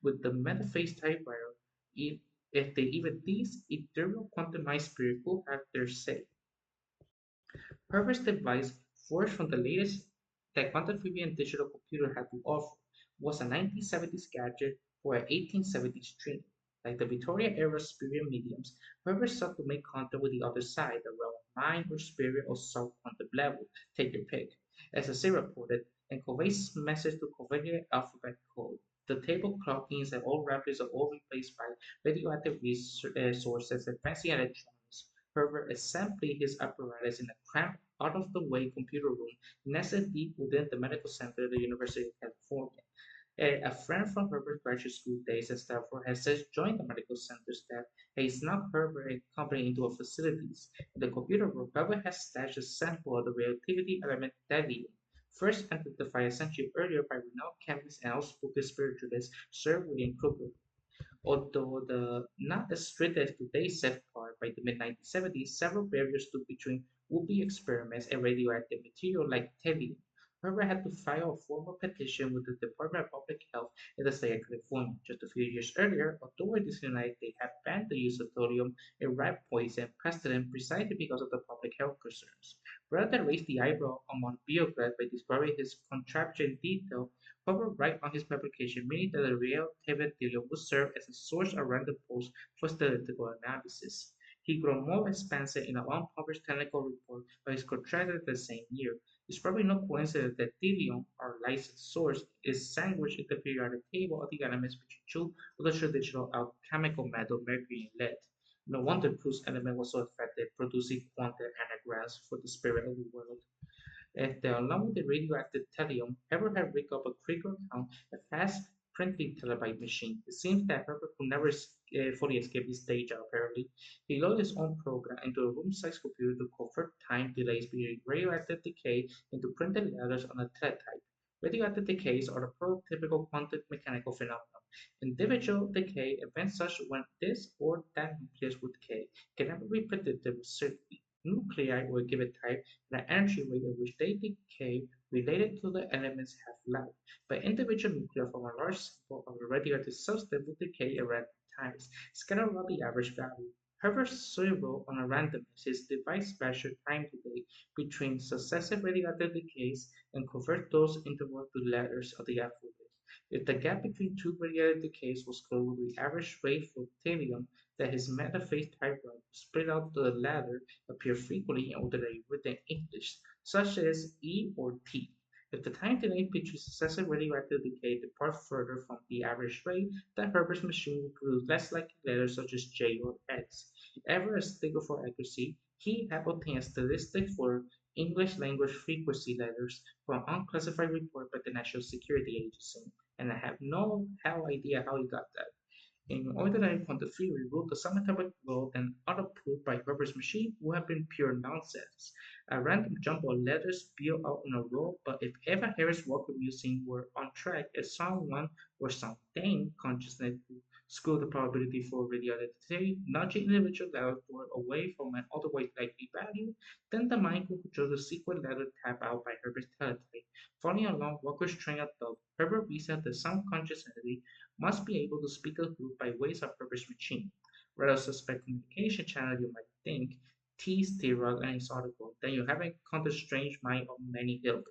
With the metaphase typewriter, if, if they even these ethereal quantumized spirit will have their say. Herbert's device, forged from the latest that quantum theory and digital computer had to offer, was a 1970s gadget for an 1870s dream. Like the Victorian-era spirit mediums, Herbert sought to make contact with the other side, the realm of mind or spirit or sub-quantum level, take your pick, as the say reported, and conveys message to convenient alphabet code. The table clockings and all rappers are all replaced by radioactive sources and fancy electronics. Herbert assembled his apparatus in a cramped, out-of-the-way computer room nestled deep within the medical center of the University of California. A friend from Herbert's graduate school days at Stanford has since joined the medical center staff and is now Herbert and company into a facilities. In the computer room, Herbert has stashed a sample of the relativity element Thelium, first identified a century earlier by renowned chemist and outspoken spiritualist Sir William Kruger. Although the not as strict as today's safeguard, by the mid-1970s, several barriers stood between would-be experiments and radioactive material like thallium. Herbert had to file a formal petition with the Department of Public Health in the state of California. Just a few years earlier, authorities in the United States had banned the use of thorium in rat poison pestilence precisely because of the public health concerns. Rather than raise the eyebrow among bureaucrats by describing his contraption in detail, However, right on his publication, meaning that the real David Thiel would serve as a source of random posts for statistical analysis. He grew more expansive in an unpublished technical report by his contractor the same year. It's probably no coincidence that Thelium, our licensed source, is sandwiched in the periodic table of the elements between two of the traditional alchemical metal, mercury and lead. No wonder Proust's element was so effective, producing quantum anagrams for the spirit of the world. Along with the radioactive thallium, Herbert had rigged up a Krieger count, a fast printing teletype machine. It seems that Herbert could never fully escape his day job, apparently. He loaded his own program into a room-sized computer to convert time delays between radioactive decay into printed letters on a teletype. Radioactive decays are the prototypical quantum mechanical phenomenon. Individual decay events such when this or that nucleus would decay can never be predicted with certainty. Nuclei were given type and the energy rate at which they decay related to the element's half-life, but individual nuclei from a large sample of a radioactive substance will decay at random times, scattered around the average value. However, zeroed on a randomness, his device measured time delay between successive radioactive decays and convert those intervals to letters of the alphabet. If the gap between two radioactive decays was close to the average rate for thallium, that his metaphase typewriter spread out the latter appear frequently in ordinary written English, such as E or T. If the time delay features excessive radioactive decay depart further from the average rate, then Herbert's machine will produce less likely letters such as J or X. Ever a stickler for accuracy, he had obtained statistics for English language frequency letters from unclassified report by the National Security Agency, and I have no hell idea how he got that. In ordinary quantum theory, ruled the sumatomic world and other proof by Weber's machine would have been pure nonsense. A random jumble of letters built out in a row, but if Eva Harris Walker Musing were on track, if someone or something consciousness to screw the probability for radioactivity, nudging individual letters away from an otherwise likely value, then the mind could control the sequence letter tap out by Herbert's teletype. Following along Walker's train of thought, Herbert reasoned that some conscious entity must be able to speak a group by ways of purpose machine. Rather suspect communication channel you might think, tease Theorem and his article, then you have encountered strange mind of many Hilbert.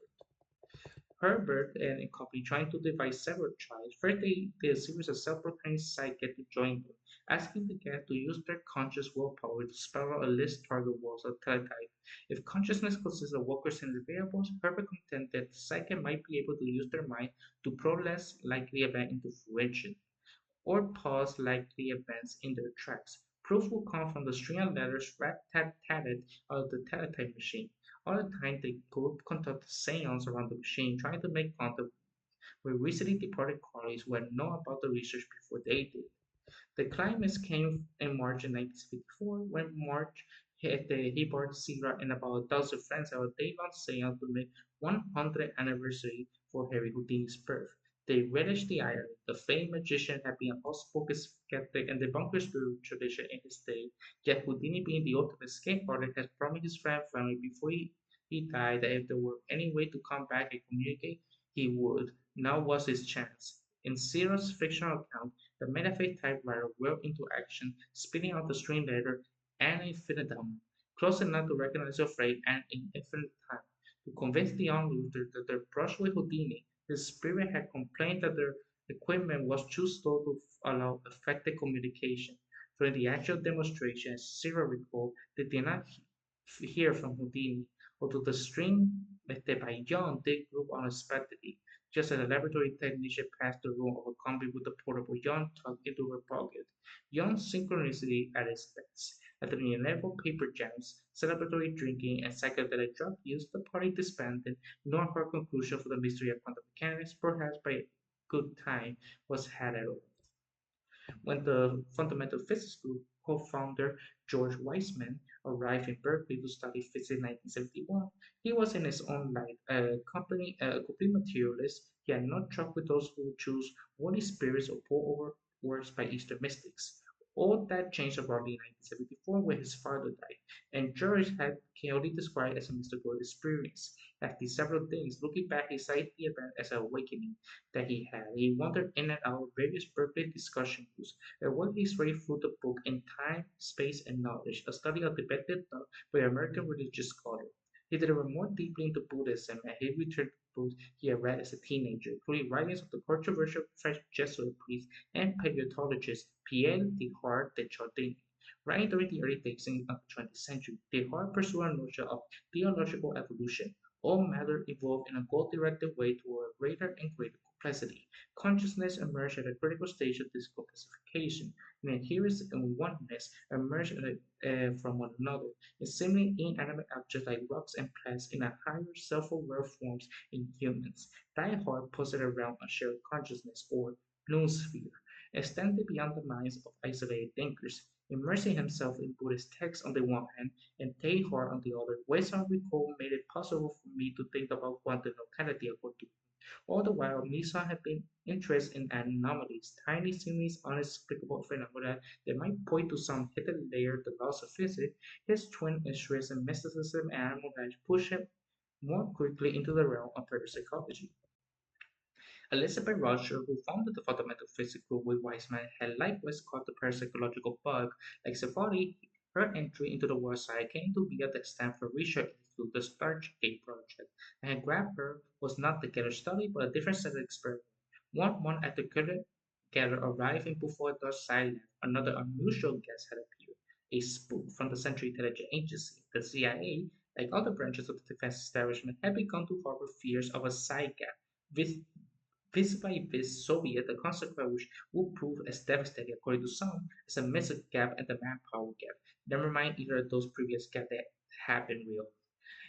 Herbert and a company trying to devise several trials. First, they did a series of self-proclaimed psychics to join them, asking the guests to use their conscious willpower to spell out a list target words of teletype. If consciousness consists of workers and variables, Herbert contended that the psychic might be able to use their mind to pro less likely event into fruition or pause likely events in their tracks. Proof will come from the string of letters rat-tat-tatted out of the teletype machine. All the time, the group conducted seance around the machine, trying to make contact with recently departed colleagues who had known about the research before they did. The climax came in March in 1954 when March hit the Hibbard Sierra and about a dozen friends had a day-long seance to make 100th anniversary for Harry Houdini's birth. They relished the irony. The famed magician had been an outspoken skeptic and debunker spiritual tradition in his day, yet Houdini being the ultimate escape artist had promised his friend family before he died that if there were any way to come back and communicate, he would. Now was his chance. In Sierra's fictional account, the Metaphase typewriter whirled into action, spitting out the string letter an infinitum, close enough to recognize the phrase and in infinite time. To convince the onlooker that their brush with Houdini, his spirit had complained that their equipment was too slow to allow effective communication. During the actual demonstration, as Sierra recalled, they did not hear from Houdini, although the string by Young did group unexpectedly. Just as a laboratory technician passed the room of a combi with a portable Young tucked into her pocket. Young's synchronicity at its best. After the inevitable paper jams, celebratory drinking, and psychedelic drug use, the party disbanded, nor her conclusion for the mystery of quantum mechanics, perhaps by a good time, was had at all. When the fundamental physics group co-founder George Weissman arrived in Berkeley to study physics in 1971, he was in his own right a complete materialist. He had no truck with those who choose Holy Spirits or pour over works by Eastern mystics. All that changed abruptly in 1974 when his father died, and George had chaotically described as a mystical experience. After several days, looking back, he cited the event as an awakening that he had. He wandered in and out of various Berkeley discussion groups and worked his way through the book In Time, Space, and Knowledge, a study of Tibetan thought by an American religious scholar. He delved more deeply into Buddhism and he returned to books he had read as a teenager, including writings of the controversial French Jesuit priest and paleontologist Pierre Teilhard de Chardin. Writing during the early days of the 20th century, Teilhard pursued a notion of theological evolution. All matter evolved in a goal-directed way toward greater and greater complexity. Consciousness emerged at a critical stage of this complexification, and adherence and oneness emerged from one another, in seemingly inanimate objects like rocks and plants in a higher self-aware forms in humans. Die Hard posited around a shared consciousness or noosphere, extended beyond the minds of isolated thinkers. Immersing himself in Buddhist texts on the one hand and Teilhard on the other, Western recall made it possible for me to think about quantum locality according to all the while, Misa had been interested in anomalies, tiny, seemingly unexplicable phenomena that might point to some hidden layer of the laws of physics. His twin interests in mysticism and animal life pushed him more quickly into the realm of parapsychology. Elizabeth Roger, who founded the fundamental physics group with Weissman, had likewise caught the parapsychological bug. Like Safari, her entry into the war side came to be at the Stanford Research Institute, the Stargate Project, and had grabbed her was not the Getter study, but a different set of experiments. 1 month after Getter arriving before the side left, another unusual guest had appeared, a spook from the Central Intelligence Agency, the CIA, like other branches of the defense establishment, had begun to harbor fears of a side gap vis- visible by Soviet, the consequence of which would prove as devastating, according to some, as a missile gap and the manpower gap. Never mind either of those previous gaps that have been real.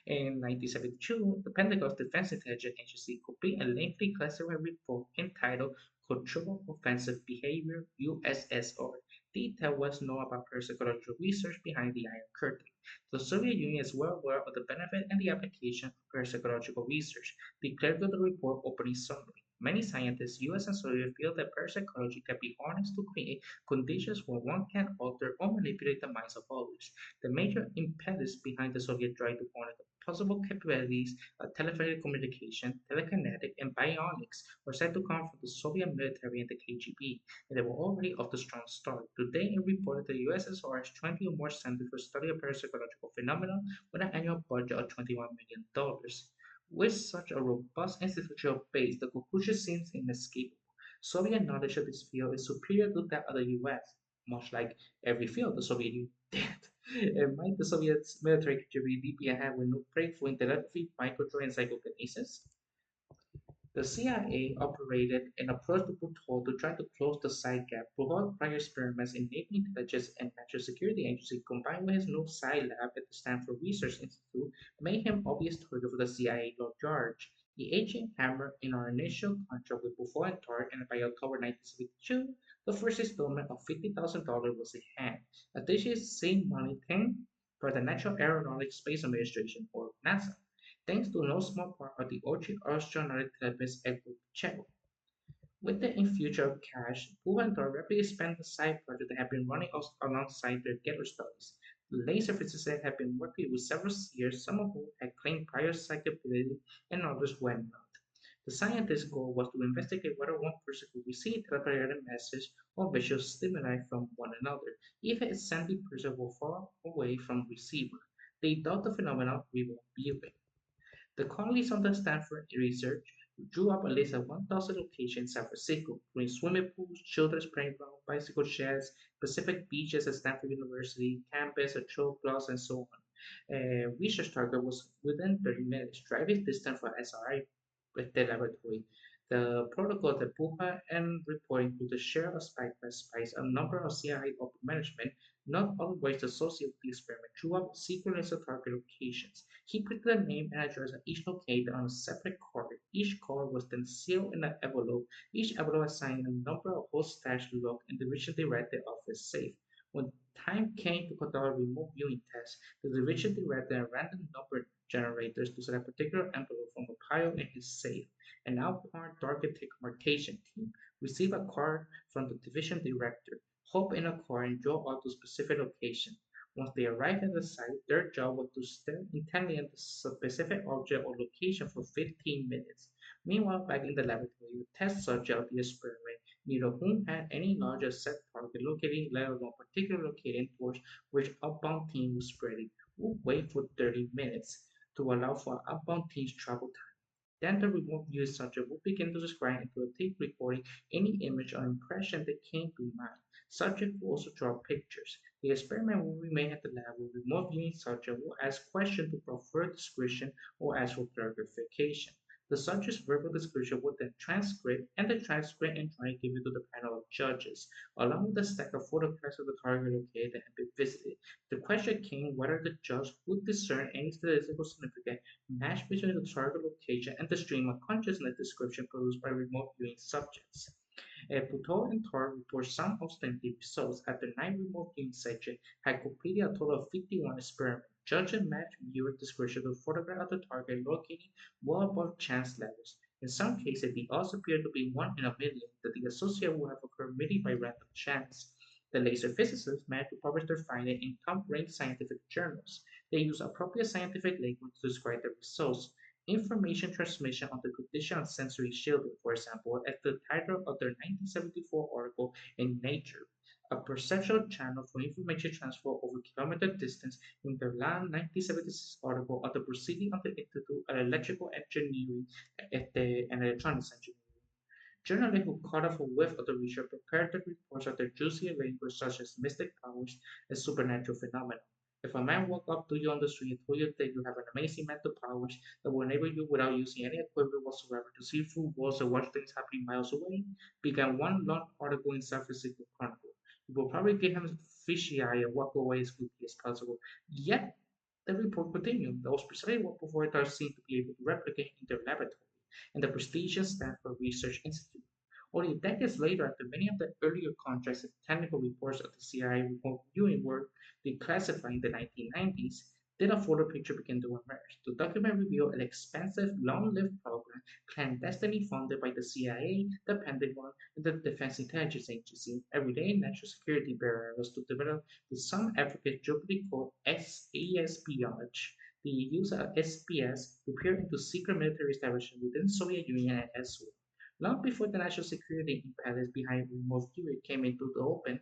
In 1972, the Pentagon's Defense Intelligence Agency completed a lengthy classified report entitled Controlled Offensive Behavior USSR. Detail was known about parapsychological research behind the Iron Curtain. The Soviet Union is well aware of the benefit and the application of parapsychological research, declared in the report opening summary. Many scientists, US and Soviet, feel that parapsychology can be harnessed to create conditions where one can alter or manipulate the minds of others. The major impetus behind the Soviet drive to harness the possible capabilities of telepathic communication, telekinetic, and bionics were said to come from the Soviet military and the KGB, and they were already off the strong start. Today, it reported the USSR has 20 or more centers for study of parapsychological phenomena with an annual budget of $21 million. With such a robust institutional base, the conclusion seems inescapable. Soviet knowledge of this field is superior to that of the US, much like every field the Soviet Union did. And might the Soviet military contribute deeply ahead with no breakthrough in telepathy, microdrone, and psychokinesis? The CIA operated an approach to protocol to try to close the side gap. Protocol prior experiments in Navy intelligence and national security agency, combined with his new side lab at the Stanford Research Institute, made him obvious target for the CIA Lord George. The agent hammered in our initial contract with Buffalo and Tart, and by October 1972, the first installment of $50,000 was in hand. Additionally, the same money came from the National Aeronautics Space Administration, or NASA, thanks to no small part of the Austrian therapist Edward Pacheco. With the infusion of cash, Pujantor rapidly expanded the side project that had been running alongside their Getter studies. The laser physicists had been working with several seers, some of whom had claimed prior psychic ability and others who had not. The scientist's goal was to investigate whether one person could receive telepathic message or visual stimuli from one another, even if a sending person were far away from the receiver. They thought the phenomenon revolved viewing. The colleagues of the Stanford research drew up a list of 1,000 locations in San Francisco, including swimming pools, children's playground, bicycle sheds, Pacific beaches at Stanford University, campus, a troll plus, and so on. Research target was within 30 minutes driving distance from SRI with the laboratory. The protocol that Puja and reporting to the share of spies a number of CIA upper management not always associated with the experiment drew up sequence of target locations. He put the name and address of each located on a separate card. Each card was then sealed in an envelope. Each envelope assigned a number of host stash locked in the division director office safe. When time came to conduct a remote viewing test, the division director random number generators to select a particular envelope from a pile in his safe. An outbound target marcation team received a card from the division director, hop in a car, and drove out to a specific location. Once they arrived at the site, their job was to stare intently at the specific object or location for 15 minutes. Meanwhile, back in the laboratory, the test subject of the experiment, neither of whom had any knowledge of set target locating, let alone particular locating towards which outbound team was spreading, would wait for 30 minutes to allow for outbound team's travel time. Then the remote view subject will begin to describe into a tape recording any image or impression that came to mind. Subject will also draw pictures. The experiment will remain at the lab where remote viewing subject will ask questions to prefer description or ask for clarification. The subject's verbal description will then transcribe, and the transcript and drawing given to the panel of judges, along with a stack of photographs of the target located that had been visited. The question came whether the judge would discern any statistical significance match between the target location and the stream of consciousness description produced by remote viewing subjects. Butoh and Tor report some outstanding results after 9 remote viewing sections had completed a total of 51 experiments. Judge and match viewer description of photograph of the target locating well above chance levels. In some cases, the odds appear to be 1 in a million that the associate will have occurred merely by random chance. The laser physicists managed to publish their findings in top-ranked scientific journals. They use appropriate scientific language to describe the results. Information transmission on the condition of sensory shielding, for example, as the title of their 1974 article in Nature, a perceptual channel for information transfer over kilometer distance in their 1976 article on the proceeding of the Institute of Electrical Engineering and Electronics Engineering. Journalists who caught up a whiff of the research prepared the reports of their juicy language such as mystic powers and supernatural phenomena. If a man walked up to you on the street and told you that you have an amazing mental powers that will enable you without using any equipment whatsoever to see through walls and watch things happening miles away, began one long article in San Francisco Chronicle. You will probably give him a fishy eye and walk away as quickly as possible. Yet, the report continued. Those precisely what authors seem to be able to replicate in their laboratory and the prestigious Stanford Research Institute. Only decades later, after many of the earlier contracts and technical reports of the CIA remote viewing were declassified in the 1990s, then a fuller picture began to emerge. The document revealed an expensive, long-lived program clandestinely funded by the CIA, the Pentagon, and the Defense Intelligence Agency, everyday national security barriers to develop the some advocates jokingly called espionage. The use of SPS to peer into secret military establishments within the Soviet Union and elsewhere. Long before the national security impediments behind remote viewing came into the open,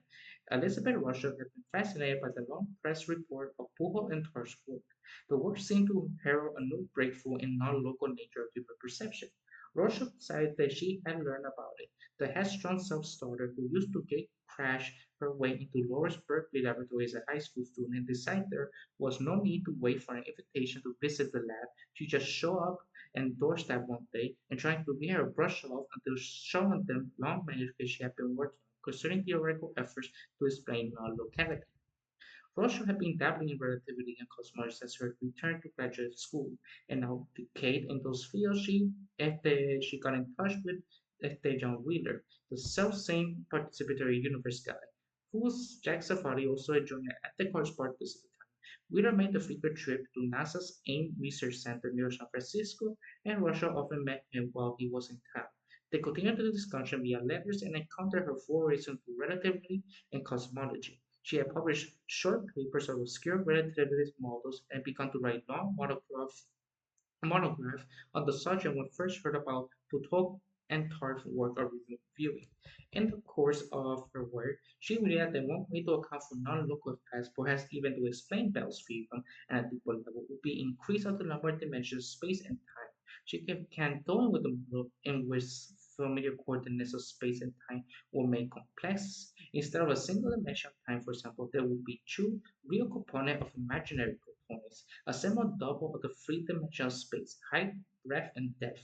Elizabeth Russell had been fascinated by the long press report of Pujols and Tar's work. The work seemed to herald a new breakthrough in non-local nature of human perception. Russell decided that she had learned about it. The headstrong self-starter who used to gate crash her way into Lawrence Berkeley Laboratory as a high school student and decided there was no need to wait for an invitation to visit the lab. She just showed up and doorstep one day and trying to get her brush off until showing them long manuscripts she had been working on concerning theoretical efforts to explain non-locality. Rocha had been dabbling in relativity and cosmology since her return to graduate school, and now decade in those fields she got in touch with John Wheeler, the self-same participatory universe guy, whose Jack Safari also joined at the college parties at the time. Wheeler made the frequent trip to NASA's AIM Research Center near San Francisco, and Russia often met him while he was in town. They continued the discussion via letters and encountered her forays into relativity and cosmology. She had published short papers on obscure relativist models and begun to write long monograph on the subject when first heard about Puthoff and Tart's work on remote viewing. In the course of her work, she realized that one way to account for non-local effects, perhaps even to explain Bell's theorem at a deeper level, would be increase of the number of dimensions of space and time. She can toy with the model in which familiar coordinates of space and time were made complex. Instead of a single dimension of time, for example, there would be two real components of imaginary components. A semi double of the three-dimensional space, height, breadth, and depth,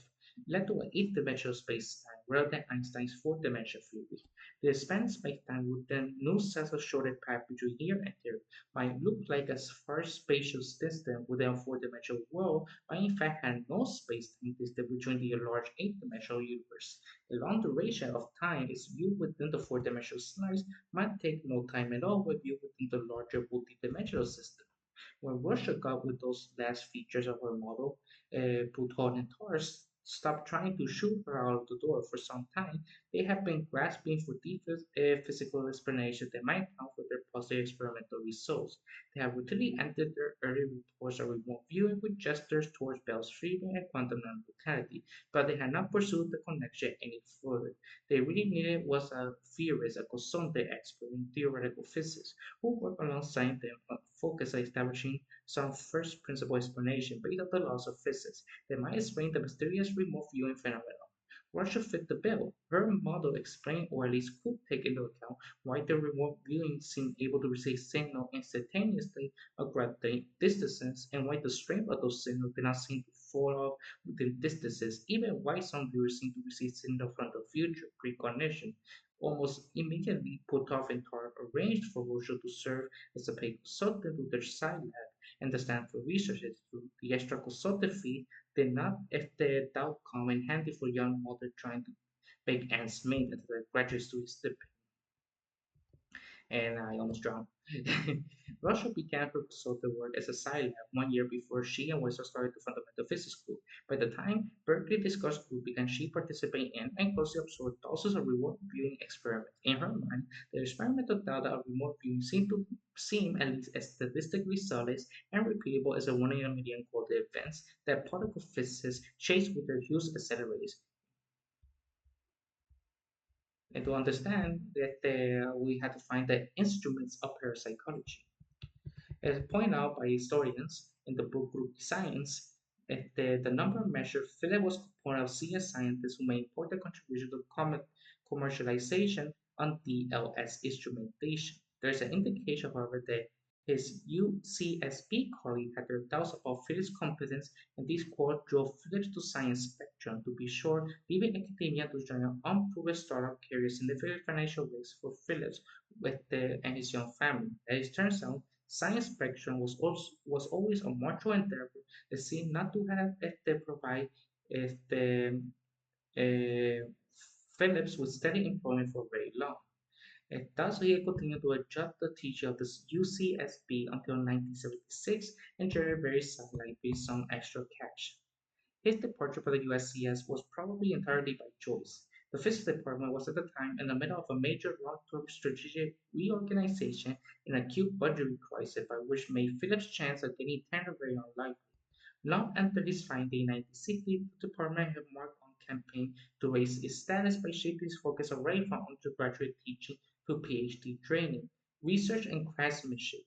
led to an eight-dimensional space-time rather than Einstein's four-dimensional theory. The expanded space-time would then no sense of shorter path between here and there might look like a far spatial distance within a four-dimensional world, but in fact had no space-time distance between the large eight-dimensional universe. The long duration of time is viewed within the four-dimensional slice might take no time at all when viewed within the larger multi-dimensional system. When Russia got with those last features of her model, Pluton and Taurus stopped trying to shoot her out of the door for some time. They have been grasping for deep physical explanations that might account for their positive experimental results. They have routinely ended their early reports of remote viewing with gestures towards Bell's theory and quantum non-locality, but they had not pursued the connection any further. They really needed was a theorist, a consultant expert in theoretical physics who worked alongside them on focus on establishing some first principle explanation based on the laws of physics that might explain the mysterious remote viewing phenomenon. Russia fit the bill. Her model explained or at least could take into account why the remote viewing seemed able to receive signal instantaneously across distances and why the strength of those signals did not seem to fall off within distances, even why some viewers seem to receive signal from the future precognition. Almost immediately, Puthoff and Tarr arranged for Russia to serve as a paid consultant to their side lab and the Stanford Research Institute. The extra consultant fee did not if the doubt come in handy for young mother trying to make ends meet as a graduate student and I almost drowned. Russia began her consultant work as a side lab 1 year before she and Wesson started the fundamental physics group. By the time Berkeley discussed group began, she participated in and closely observed thousands of remote viewing experiments. In her mind, the experimental data of remote viewing seemed to seem at least as statistically solid and repeatable as a 1 in a million quality events that particle physicists chase with their huge accelerators. And to understand that we had to find the instruments of parapsychology. As pointed out by historians in the book Groovy Science, the number measured Philip was component of CS scientists who made important contributions to commercialization on DLS instrumentation. There is an indication, however, that His UCSB colleague had their doubts about Phillips' competence, and this quote drove Phillips to Science Spectrum. To be sure, leaving academia to join an unproven startup carried significant financial risk for Phillips and his young family. As it turns out, Science Spectrum was always a mutual endeavor that seemed not to have provide este, uh, Phillips with steady employment for very long. Thus, he continued to adjust the teaching of the UCSB until 1976 and generate very satellite based on extra cash. His departure from the USCS was probably entirely by choice. The physics department was at the time in the middle of a major long-term strategic reorganization and acute budgetary crisis by which made Phillips' chance of getting tenure very unlikely. Long after his finding in 1960, the department had marked on campaign to raise its status by shifting its focus away from undergraduate teaching to PhD training, research, and craftsmanship.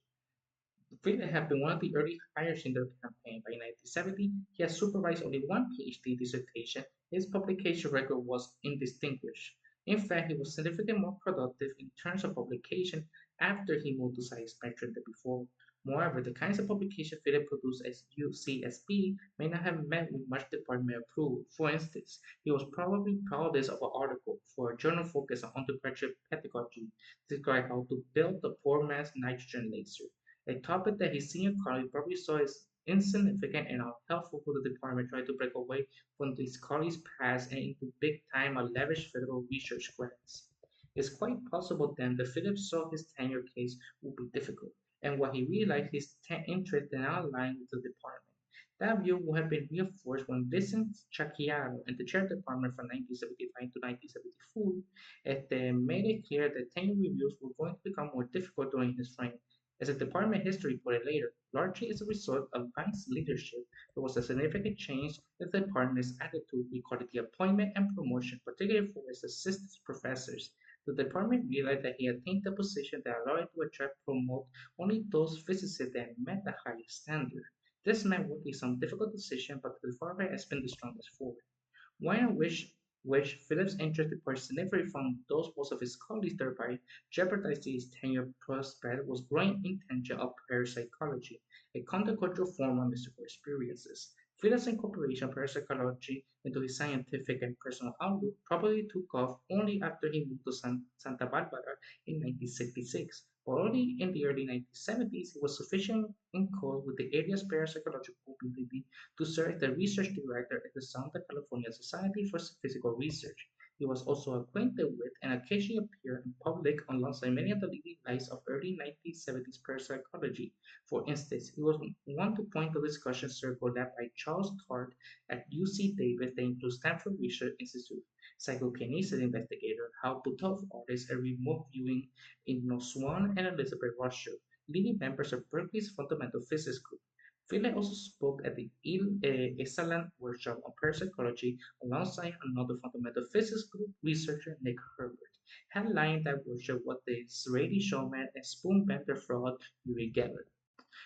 Philip had been one of the early hires in the campaign. By 1970, he had supervised only one PhD dissertation. His publication record was indistinguished. In fact, he was significantly more productive in terms of publication after he moved to Science Spectrum than before. Moreover, the kinds of publication Philip produced at UCSB may not have met with much department approval. For instance, he was probably proudest of an article for a journal focused on undergraduate pedagogy describing how to build the poor man's nitrogen laser, a topic that his senior colleague probably saw as insignificant and unhelpful for the department trying to break away from his colleague's past and into big-time or lavish federal research grants. It's quite possible then that Phillips saw his tenure case would be difficult, and what he realized his interest did not align with the department. That view would have been reinforced when Vincent Chacchiaro and the chair department from 1975 to 1974 made it clear that tenure reviews were going to become more difficult during his reign. As the department history put it later, largely as a result of Vine's leadership, there was a significant change in the department's attitude regarding the appointment and promotion, particularly for its assistant professors. The department realized that he attained a position that allowed it to attract and promote only those physicists that met the highest standard. This meant making some difficult decisions, but the department has been the strongest forward. One in which Phillips' interest departed significantly from those most of his colleagues, thereby jeopardizing his tenure prospect, was growing intention of parapsychology, a countercultural form of mystical experiences. Phillips' incorporation of parapsychology into his scientific and personal outlook probably took off only after he moved to Santa Barbara in 1966. But already in the early 1970s, he was sufficient in code with the area's parapsychological community to serve as the research director at the Southern California Society for Physical Research. He was also acquainted with and occasionally appeared in public alongside many of the leading lights of early 1970s parapsychology. For instance, he was one to point to discussion circle led by Charles Tart at UC Davis that includes Stanford Research Institute, psychokinesis investigator, how to tough artists, and remote viewing in Swan and Elizabeth Rothschild, leading members of Berkeley's fundamental physics group. Finlay also spoke at the Esalen workshop on parapsychology alongside another fundamental physics group researcher, Nick Herbert. Headlining that workshop was the Israeli showman and spoon-bender fraud Yuri Geller.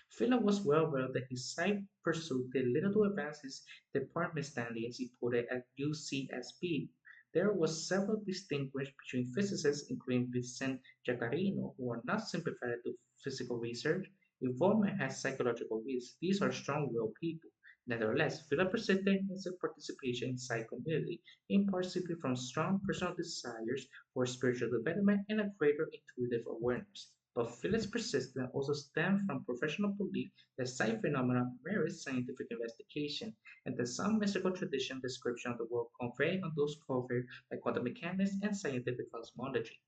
Philip was well aware that his side pursuit did little to advance his department standing, as he put it, at UCSB. There was several distinguished between physicists, including Vincent Giacarino, who are not sympathetic to physical research. Involvement has psychological risks. These are strong-willed people. Nevertheless, Philip persisted in his participation in science community, in part simply from strong personal desires for spiritual development and a greater intuitive awareness. But Philip's persistence also stemmed from professional belief that psi phenomena merit scientific investigation, and that some mystical tradition description of the world conveyed on those covered by quantum mechanics and scientific cosmology.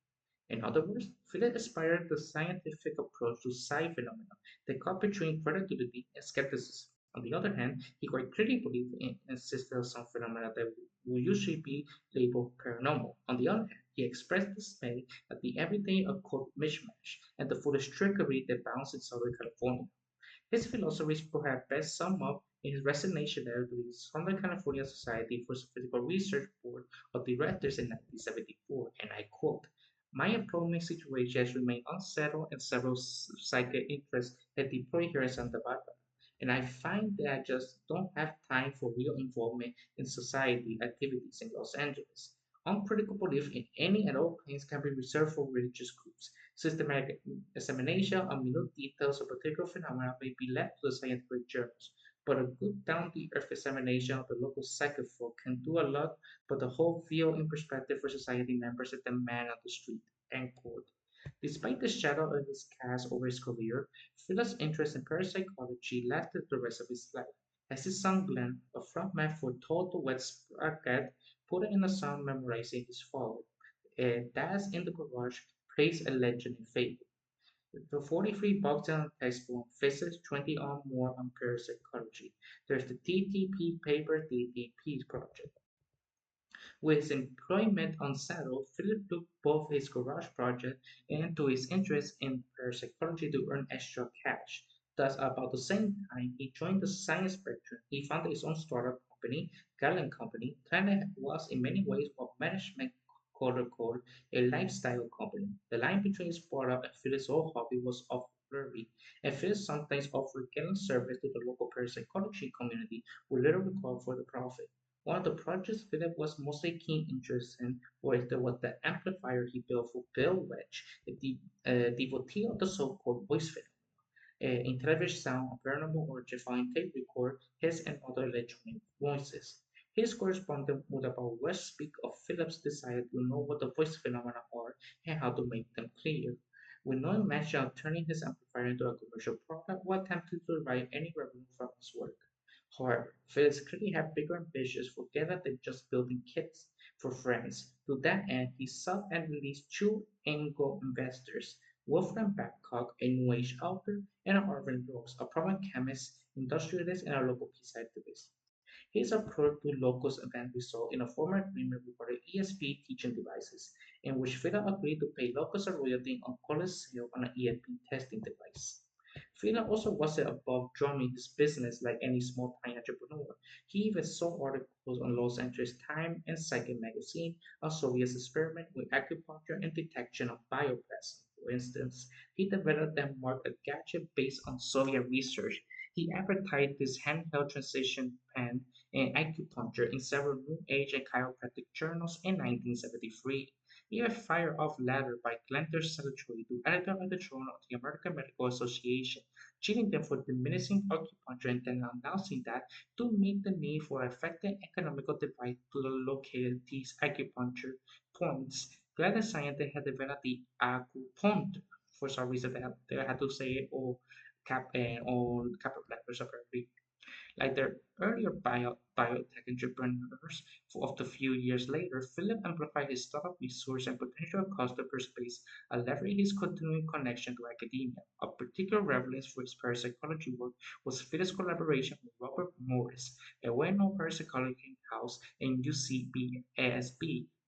In other words, Philip aspired the scientific approach to psi phenomena that cut between credulity and skepticism. On the other hand, he quite clearly believed in and insisted on some phenomena that would usually be labeled paranormal. On the other hand, he expressed dismay at the everyday occult mishmash and the foolish trickery that abounds in Southern California. His philosophy is perhaps best summed up in his resignation letter to the Southern California Society for Physical Research Board of Directors in 1974, and I quote, "My employment situation has remained unsettled and several psychic interests have deployed here in Santa Barbara, and I find that I just don't have time for real involvement in society activities in Los Angeles. Uncritical belief in any and all claims can be reserved for religious groups. Systematic examination of minute details of particular phenomena may be left to the scientific journals, but a good down-the-earth examination of the local psychic folk can do a lot but the whole field in perspective for society members at the man on the street. End quote. Despite the shadow of his cast over his career, Philip's interest in parapsychology lasted the rest of his life. As his son Glenn, a frontman for Total Wet Sprocket, put in a song memorizing his father. Dad's in the garage plays a legend in fable. The 43 bucks on textbook on physics, 20 on more on parapsychology. There's the TTP paper TTP project. With his employment unsettled, Philip took both his garage project and to his interest in parapsychology to earn extra cash. Thus, about the same time, he joined the science spectrum. He founded his own startup company, Gallon Company. Planet was in many ways what management called a lifestyle company. The line between his startup and Philip's old hobby was often blurry, and Philip sometimes offered Gallon service to the local parapsychology community with little regard for the profit. One of the projects Philip was mostly keen interest in was the amplifier he built for Bill Wedge, a devotee of the so-called voice film. In television sound, a paranormal or terrifying tape record his and other electronic voices. His correspondent would about West speak of Philip's desire to know what the voice phenomena are and how to make them clear. With no mention of turning his amplifier into a commercial product or attempting to derive any revenue from his work. However, Phillips clearly had bigger ambitions for Geta than just building kits for friends. To that end, he sought and released two angel investors, Wolfram Babcock, a New Age author, and Arvin Brooks, a prominent chemist, industrialist, and a local peace activist. His approach to locus event resulted in a formal agreement regarding ESP teaching devices, in which Philip agreed to pay locus a royalty on college sale on an ESP testing device. Philip also wasn't above drumming his business like any small-time entrepreneur. He even saw articles on Los Angeles Times and Psychic magazine on Soviet's experiment with acupuncture and detection of bioplasm. For instance, he developed and marked a gadget based on Soviet research. He advertised this handheld transition pen and acupuncture in several New Age and chiropractic journals in 1973. He had fired off letter by Glenda Secretary to editor of the Journal of the American Medical Association, chiding them for diminishing acupuncture and then announcing that to meet the need for an effective economical device to locate these acupuncture points, Glenda scientists had developed the acupuncture. For some reason, they had to say it all capital letters apparently. Like their earlier biotech entrepreneurs, of the few years later, Philip amplified his startup resource and potential customer base and leveraged his continuing connection to academia. A particular relevance for his parapsychology work was Philip's collaboration with Robert Morris, a well-known parapsychology house in UCB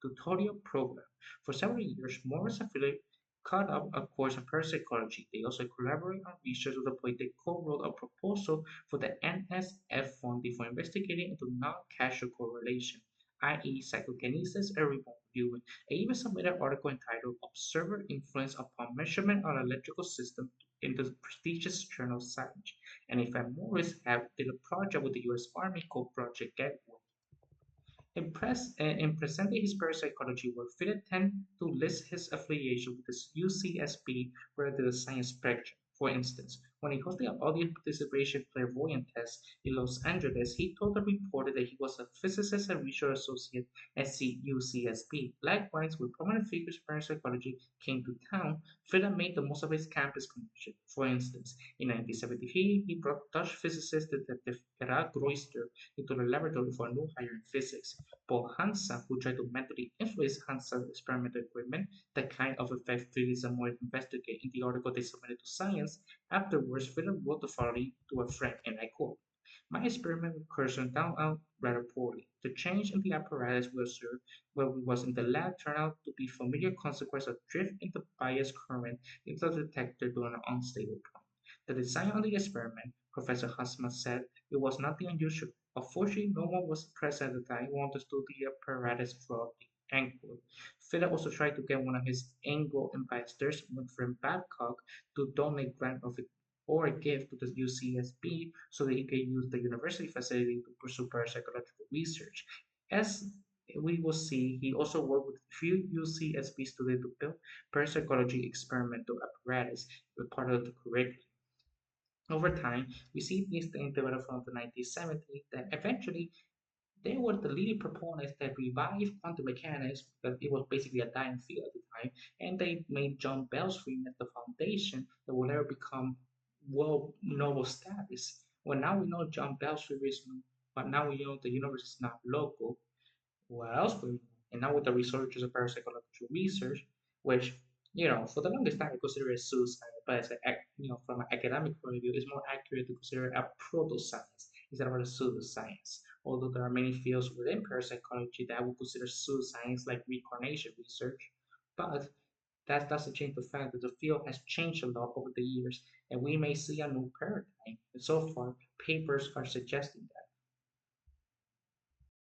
tutorial program. For several years, Morris and Philip caught up a course in parapsychology. They also collaborated on research to the point they co-wrote a proposal for the NSF funding for investigating into non-causal correlation, i.e., psychokinesis and remote viewing, and even submitted an article entitled Observer Influence Upon Measurement on Electrical System in the prestigious journal Science. And in fact, Morris had did a project with the U.S. Army called Project Gateway. In presenting his parapsychology work, Philip tended to list his affiliation with the UCSB rather than the science spectrum. For instance, when he hosted an audience participation clairvoyant test in Los Angeles, he told the reporter that he was a physicist and research associate at UCSB. Likewise, when prominent figures in parapsychology came to town, Philip made the most of his campus connection. For instance, in 1973, he brought Dutch physicist Detective Gerard Gruyster into the laboratory for a new hire in physics. Paul Hansa, who tried to mentally influence Hansa's experimental equipment, the kind of effect Phillips and Moore investigate in the article they submitted to Science. Afterwards, Philip wrote the following to a friend, and I quote, "My experiment with cursor turned out rather poorly. The change in the apparatus we observed while we was in the lab turned out to be familiar consequence of drift in the bias current into the detector during an unstable point. The design of the experiment, Professor Husman said, it was nothing unusual. Unfortunately, no one was present at the time who understood the apparatus broadly." End quote. Philip also tried to get one of his Anglo investors, Wilfred Babcock, to donate grant of it or a gift to the UCSB so that he could use the university facility to pursue parapsychological research. As we will see he also worked with few UCSB students to build parapsychology experimental apparatus as part of the curriculum. Over time, we see these things develop from the 1970s that eventually they were the leading proponents that revived quantum mechanics because it was basically a dying field at the time, and they made John Bell's theorem as the foundation that will ever become world noble status. Well, now we know John Bell's theory is, but now we know the universe is not local. What else we know? And now with the researchers of parapsychological research, which for the longest time I consider it suicide, but from an academic point of view, it's more accurate to consider it a proto-science instead of a pseudoscience. Although there are many fields within parapsychology that I would consider pseudoscience, like reincarnation research, but that doesn't change the fact that the field has changed a lot over the years, and we may see a new paradigm. And so far, papers are suggesting